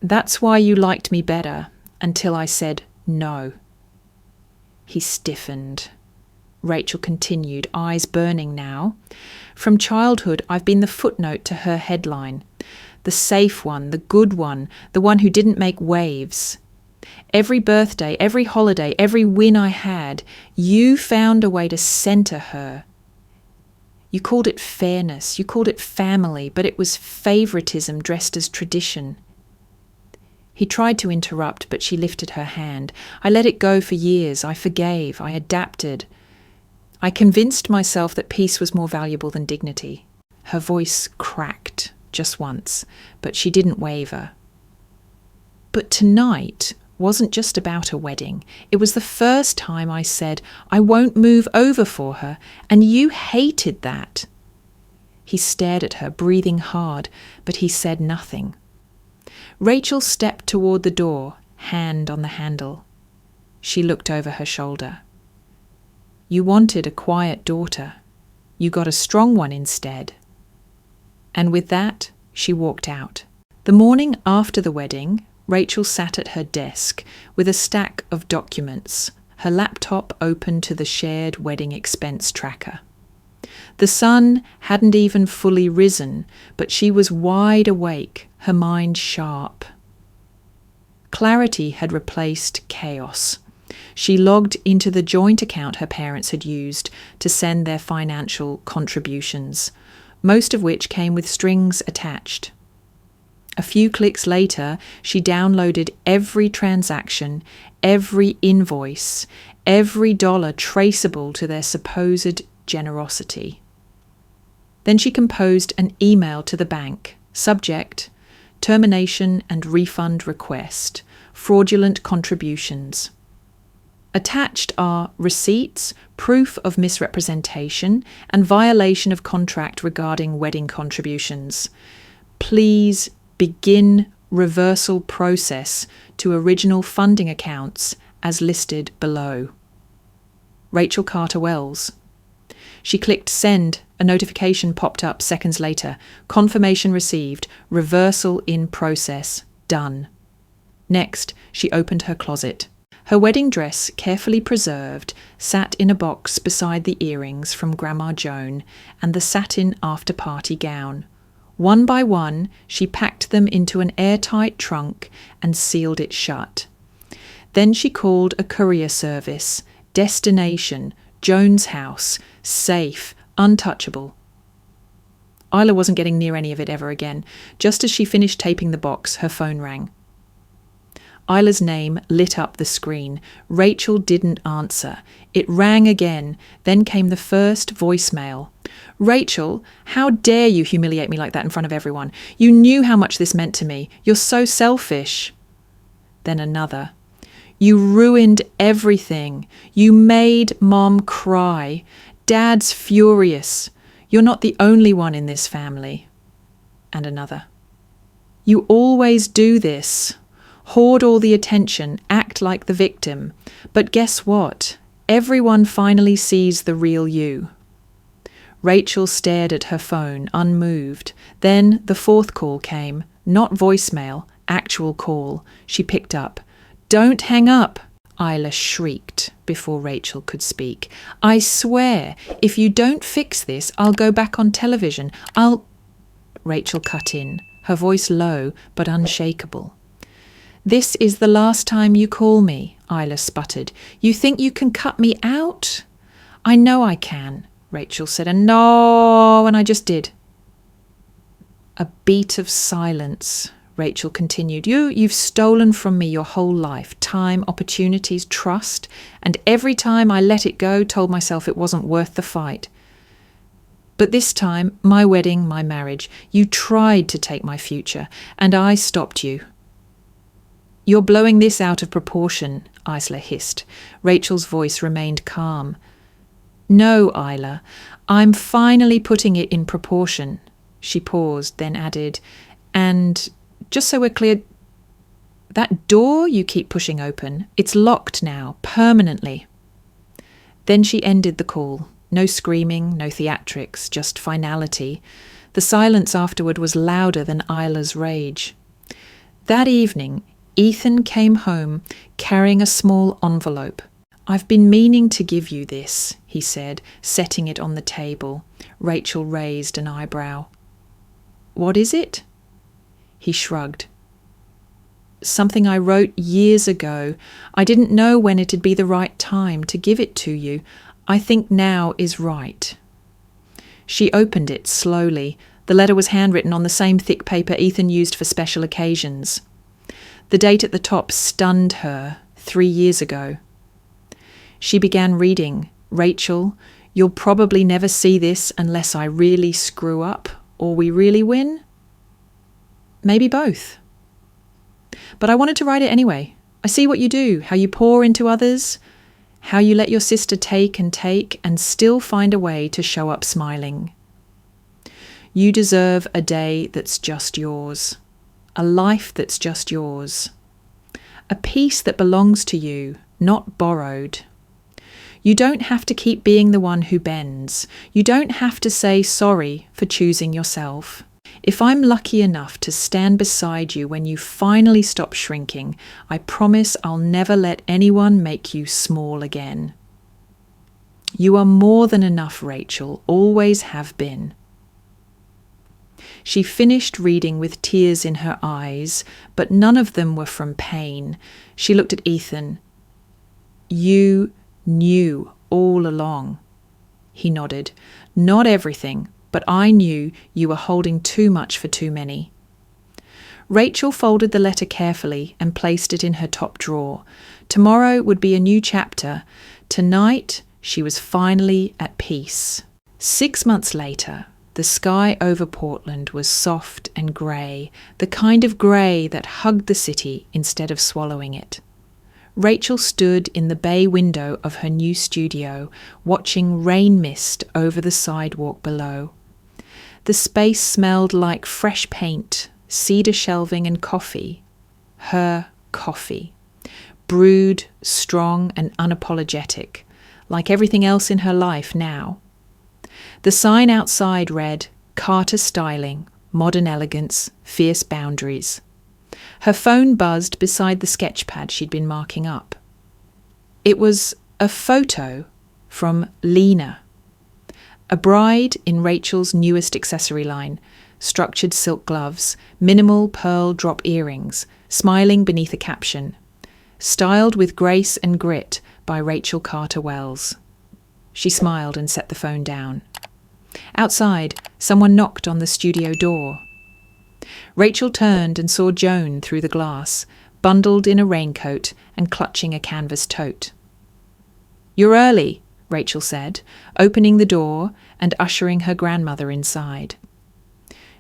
That's why you liked me better, until I said no." He stiffened. Rachel continued, eyes burning now. "From childhood, I've been the footnote to her headline. The safe one, the good one, the one who didn't make waves. Every birthday, every holiday, every win I had, you found a way to centre her. You called it fairness, you called it family, but it was favoritism dressed as tradition." He tried to interrupt, but she lifted her hand. "I let it go for years. I forgave. I adapted. I convinced myself that peace was more valuable than dignity." Her voice cracked just once, but she didn't waver. "But tonight wasn't just about a wedding. It was the first time I said, I won't move over for her, and you hated that." He stared at her, breathing hard, but he said nothing. Rachel stepped toward the door, hand on the handle. She looked over her shoulder. "You wanted a quiet daughter. You got a strong one instead." And with that, she walked out. The morning after the wedding, Rachel sat at her desk with a stack of documents, her laptop open to the shared wedding expense tracker. The sun hadn't even fully risen, but she was wide awake, her mind sharp. Clarity had replaced chaos. She logged into the joint account her parents had used to send their financial contributions, most of which came with strings attached. A few clicks later, she downloaded every transaction, every invoice, every dollar traceable to their supposed generosity. Then she composed an email to the bank. Subject: termination and refund request, fraudulent contributions. Attached are receipts, proof of misrepresentation, and violation of contract regarding wedding contributions. Please begin reversal process to original funding accounts as listed below. Rachel Carter Wells. She clicked send. A notification popped up seconds later. Confirmation received. Reversal in process. Done. Next, she opened her closet. Her wedding dress, carefully preserved, sat in a box beside the earrings from Grandma Joan and the satin after-party gown. One by one, she packed them into an airtight trunk and sealed it shut. Then she called a courier service. Destination: Joan's house. Safe. Untouchable. Isla wasn't getting near any of it ever again. Just as she finished taping the box, her phone rang. Isla's name lit up the screen. Rachel didn't answer. It rang again. Then came the first voicemail. Rachel, how dare you humiliate me like that in front of everyone? You knew how much this meant to me. You're so selfish. Then another. You ruined everything. You made Mom cry. Dad's furious. You're not the only one in this family. And another. You always do this. Hoard all the attention, act like the victim. But guess what? Everyone finally sees the real you. Rachel stared at her phone, unmoved. Then the fourth call came. Not voicemail, actual call. She picked up. Don't hang up, Isla shrieked before Rachel could speak. I swear, if you don't fix this, I'll go back on television. Rachel cut in, her voice low but unshakable. This is the last time you call me, Isla sputtered. You think you can cut me out? I know I can, Rachel said, and I just did. A beat of silence. Rachel continued. You've stolen from me your whole life, time, opportunities, trust, and every time I let it go, told myself it wasn't worth the fight. But this time, my wedding, my marriage, you tried to take my future, and I stopped you. You're blowing this out of proportion, Isla hissed. Rachel's voice remained calm. No, Isla, I'm finally putting it in proportion. She paused, then added, and just so we're clear, that door you keep pushing open, it's locked now, permanently. Then she ended the call. No screaming, no theatrics, just finality. The silence afterward was louder than Isla's rage. That evening, Ethan came home carrying a small envelope. I've been meaning to give you this, he said, setting it on the table. Rachel raised an eyebrow. What is it? He shrugged. Something I wrote years ago. I didn't know when it'd be the right time to give it to you. I think now is right. She opened it slowly. The letter was handwritten on the same thick paper Ethan used for special occasions. The date at the top stunned her. 3 years ago. She began reading. Rachel, you'll probably never see this unless I really screw up or we really win. Maybe both. But I wanted to write it anyway. I see what you do, how you pour into others, how you let your sister take and still find a way to show up smiling. You deserve a day that's just yours. A life that's just yours. A peace that belongs to you, not borrowed. You don't have to keep being the one who bends. You don't have to say sorry for choosing yourself. If I'm lucky enough to stand beside you when you finally stop shrinking, I promise I'll never let anyone make you small again. You are more than enough, Rachel, always have been. She finished reading with tears in her eyes, but none of them were from pain. She looked at Ethan. You knew all along. He nodded. Not everything, but I knew you were holding too much for too many. Rachel folded the letter carefully and placed it in her top drawer. Tomorrow would be a new chapter. Tonight, she was finally at peace. 6 months later, the sky over Portland was soft and grey, the kind of grey that hugged the city instead of swallowing it. Rachel stood in the bay window of her new studio, watching rain mist over the sidewalk below. The space smelled like fresh paint, cedar shelving and coffee. Her coffee. Brewed, strong and unapologetic, like everything else in her life now. The sign outside read, "Carter Styling, Modern Elegance, Fierce Boundaries." Her phone buzzed beside the sketchpad she'd been marking up. It was a photo from Lena, a bride in Rachel's newest accessory line, structured silk gloves, minimal pearl drop earrings, smiling beneath a caption, "Styled with grace and grit by Rachel Carter Wells." She smiled and set the phone down. Outside, someone knocked on the studio door. Rachel turned and saw Joan through the glass, bundled in a raincoat and clutching a canvas tote. "You're early," Rachel said, opening the door and ushering her grandmother inside.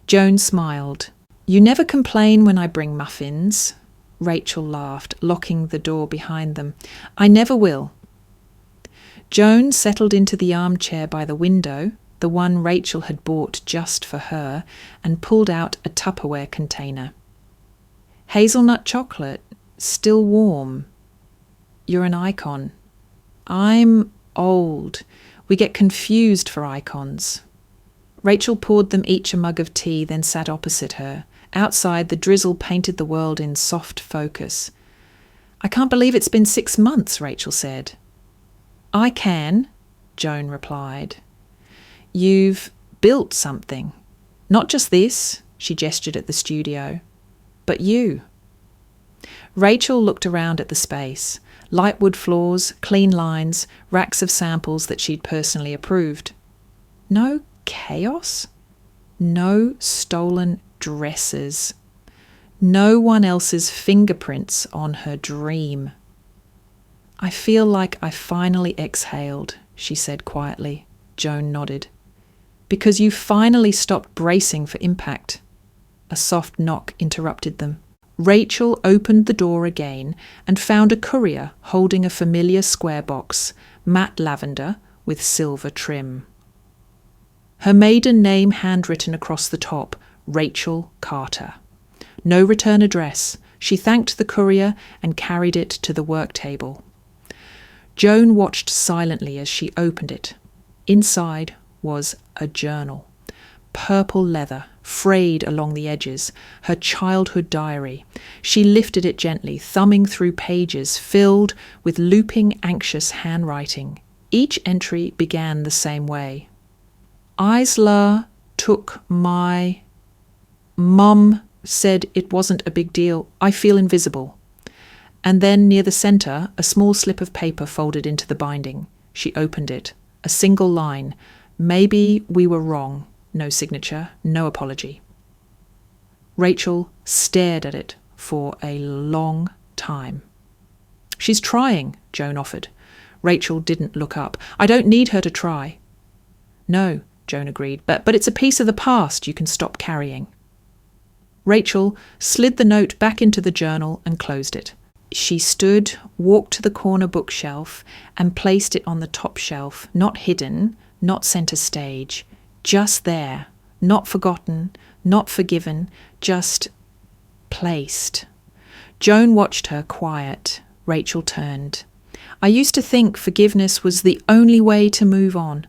Joan smiled. "You never complain when I bring muffins." Rachel laughed, locking the door behind them. "I never will." Joan settled into the armchair by the window, the one Rachel had bought just for her, and pulled out a Tupperware container. "Hazelnut chocolate, still warm. You're an icon." "I'm old. We get confused for icons." Rachel poured them each a mug of tea, then sat opposite her. Outside, the drizzle painted the world in soft focus. "I can't believe it's been 6 months," Rachel said. "I can," Joan replied. "You've built something. Not just this," she gestured at the studio, "but you." Rachel looked around at the space. Light wood floors, clean lines, racks of samples that she'd personally approved. No chaos? No stolen dresses. No one else's fingerprints on her dream. "I feel like I finally exhaled," she said quietly. Joan nodded. "Because you finally stopped bracing for impact." A soft knock interrupted them. Rachel opened the door again and found a courier holding a familiar square box, matte lavender with silver trim. Her maiden name handwritten across the top, Rachel Carter. No return address. She thanked the courier and carried it to the work table. Joan watched silently as she opened it. Inside was a journal. Purple leather, frayed along the edges, her childhood diary. She lifted it gently, thumbing through pages filled with looping, anxious handwriting. Each entry began the same way. "Isla took my... Mum said it wasn't a big deal. I feel invisible." And then near the centre, a small slip of paper folded into the binding. She opened it. A single line. "Maybe we were wrong." No signature, no apology. Rachel stared at it for a long time. "She's trying," Joan offered. Rachel didn't look up. "I don't need her to try." "No," Joan agreed, but it's a piece of the past you can stop carrying." Rachel slid the note back into the journal and closed it. She stood, walked to the corner bookshelf and placed it on the top shelf, not hidden, not centre stage, just there, not forgotten, not forgiven, just placed. Joan watched her, quiet. Rachel turned. "I used to think forgiveness was the only way to move on."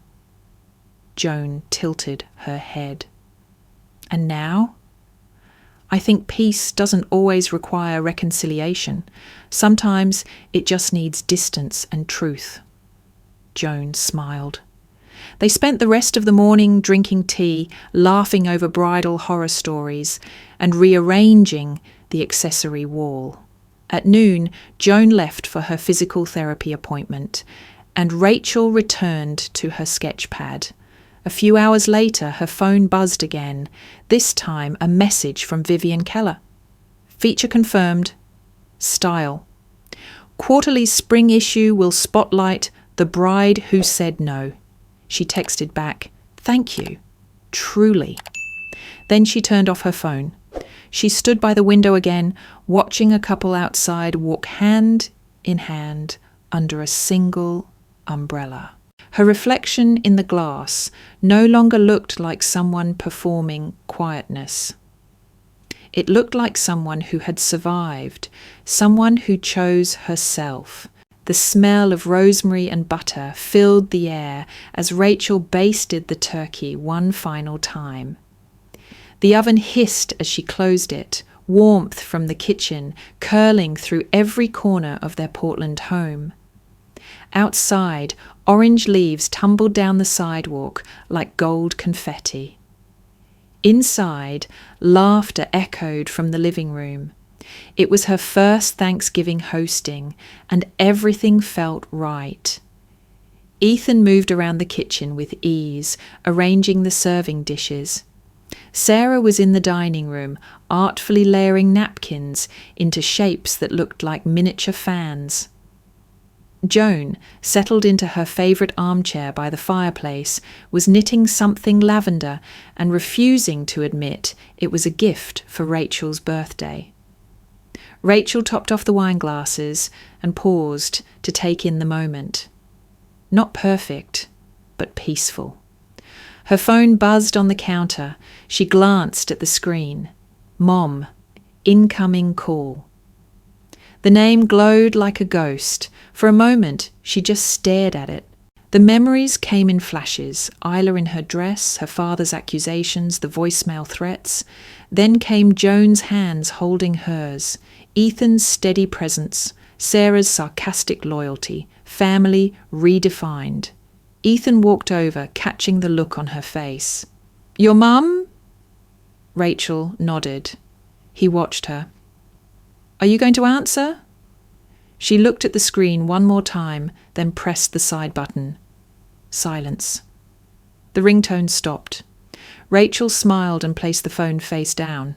Joan tilted her head. "And now?" "I think peace doesn't always require reconciliation. Sometimes it just needs distance and truth." Joan smiled. They spent the rest of the morning drinking tea, laughing over bridal horror stories, and rearranging the accessory wall. At noon, Joan left for her physical therapy appointment, and Rachel returned to her sketch pad. A few hours later, her phone buzzed again, this time a message from Vivian Keller. Feature confirmed. Style. Quarterly spring issue will spotlight the bride who said no. She texted back, "Thank you. Truly." Then she turned off her phone. She stood by the window again, watching a couple outside walk hand in hand under a single umbrella. Her reflection in the glass no longer looked like someone performing quietness. It looked like someone who had survived, someone who chose herself. The smell of rosemary and butter filled the air as Rachel basted the turkey one final time. The oven hissed as she closed it, warmth from the kitchen curling through every corner of their Portland home. Outside, orange leaves tumbled down the sidewalk like gold confetti. Inside, laughter echoed from the living room. It was her first Thanksgiving hosting, and everything felt right. Ethan moved around the kitchen with ease, arranging the serving dishes. Sarah was in the dining room, artfully layering napkins into shapes that looked like miniature fans. Joan, settled into her favourite armchair by the fireplace, was knitting something lavender and refusing to admit it was a gift for Rachel's birthday. Rachel topped off the wine glasses and paused to take in the moment. Not perfect, but peaceful. Her phone buzzed on the counter. She glanced at the screen. Mom, incoming call. The name glowed like a ghost. For a moment, she just stared at it. The memories came in flashes. Isla in her dress, her father's accusations, the voicemail threats. Then came Joan's hands holding hers, Ethan's steady presence, Sarah's sarcastic loyalty, family redefined. Ethan walked over, catching the look on her face. "Your mum?" Rachel nodded. He watched her. "Are you going to answer?" She looked at the screen one more time, then pressed the side button. Silence. The ringtone stopped. Rachel smiled and placed the phone face down.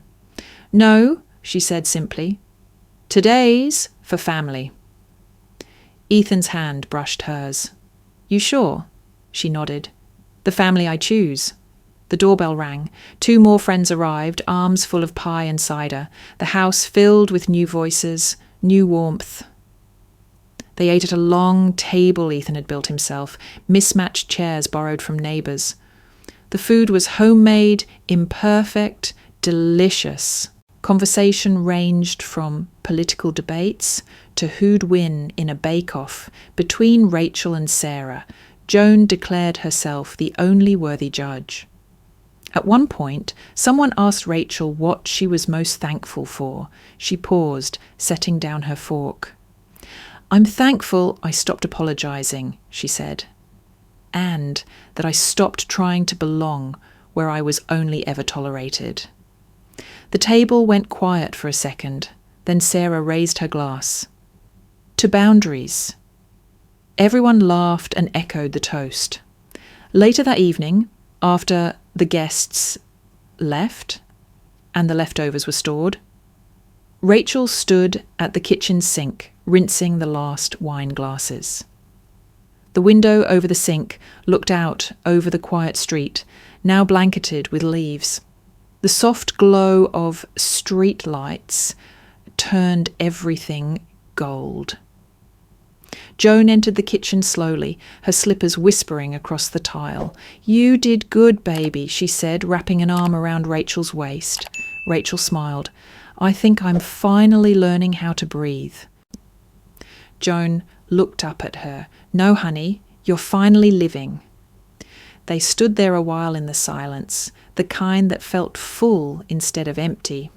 "No," she said simply. "Today's for family." Ethan's hand brushed hers. "You sure?" She nodded. "The family I choose." The doorbell rang. 2 more friends arrived, arms full of pie and cider. The house filled with new voices, new warmth. They ate at a long table Ethan had built himself, mismatched chairs borrowed from neighbours. The food was homemade, imperfect, delicious. Conversation ranged from political debates to who'd win in a bake-off between Rachel and Sarah. Joan declared herself the only worthy judge. At one point, someone asked Rachel what she was most thankful for. She paused, setting down her fork. "I'm thankful I stopped apologising," she said, "and that I stopped trying to belong where I was only ever tolerated." The table went quiet for a second, then Sarah raised her glass. "To boundaries." Everyone laughed and echoed the toast. Later that evening, after the guests left and the leftovers were stored, Rachel stood at the kitchen sink, rinsing the last wine glasses. The window over the sink looked out over the quiet street, now blanketed with leaves. The soft glow of street lights turned everything gold. Joan entered the kitchen slowly, her slippers whispering across the tile. "You did good, baby," she said, wrapping an arm around Rachel's waist. Rachel smiled. "I think I'm finally learning how to breathe." Joan looked up at her. "No, honey, you're finally living." They stood there a while in the silence, the kind that felt full instead of empty.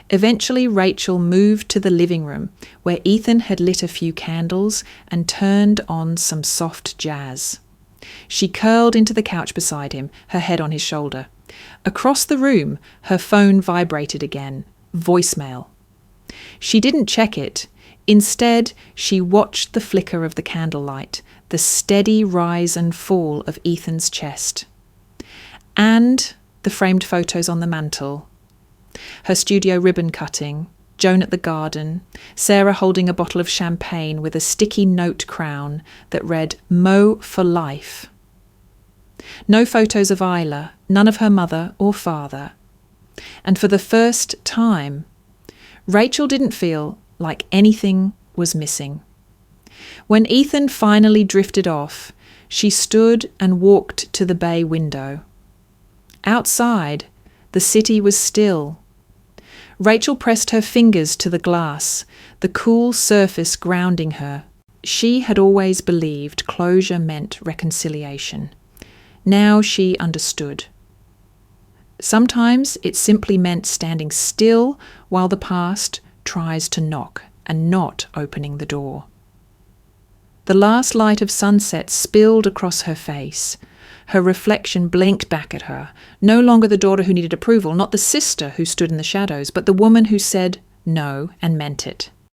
Eventually, Rachel moved to the living room, where Ethan had lit a few candles and turned on some soft jazz. She curled into the couch beside him, her head on his shoulder. Across the room, her phone vibrated again. Voicemail. She didn't check it. Instead, she watched the flicker of the candlelight, the steady rise and fall of Ethan's chest, and the framed photos on the mantel. Her studio ribbon cutting, Joan at the garden, Sarah holding a bottle of champagne with a sticky note crown that read Mo for life. No photos of Isla, none of her mother or father. And for the first time, Rachel didn't feel like anything was missing. When Ethan finally drifted off, she stood and walked to the bay window. Outside, the city was still. Rachel pressed her fingers to the glass, the cool surface grounding her. She had always believed closure meant reconciliation. Now she understood. Sometimes it simply meant standing still while the past tries to knock and not opening the door. The last light of sunset spilled across her face. Her reflection blinked back at her, no longer the daughter who needed approval, not the sister who stood in the shadows, but the woman who said no and meant it.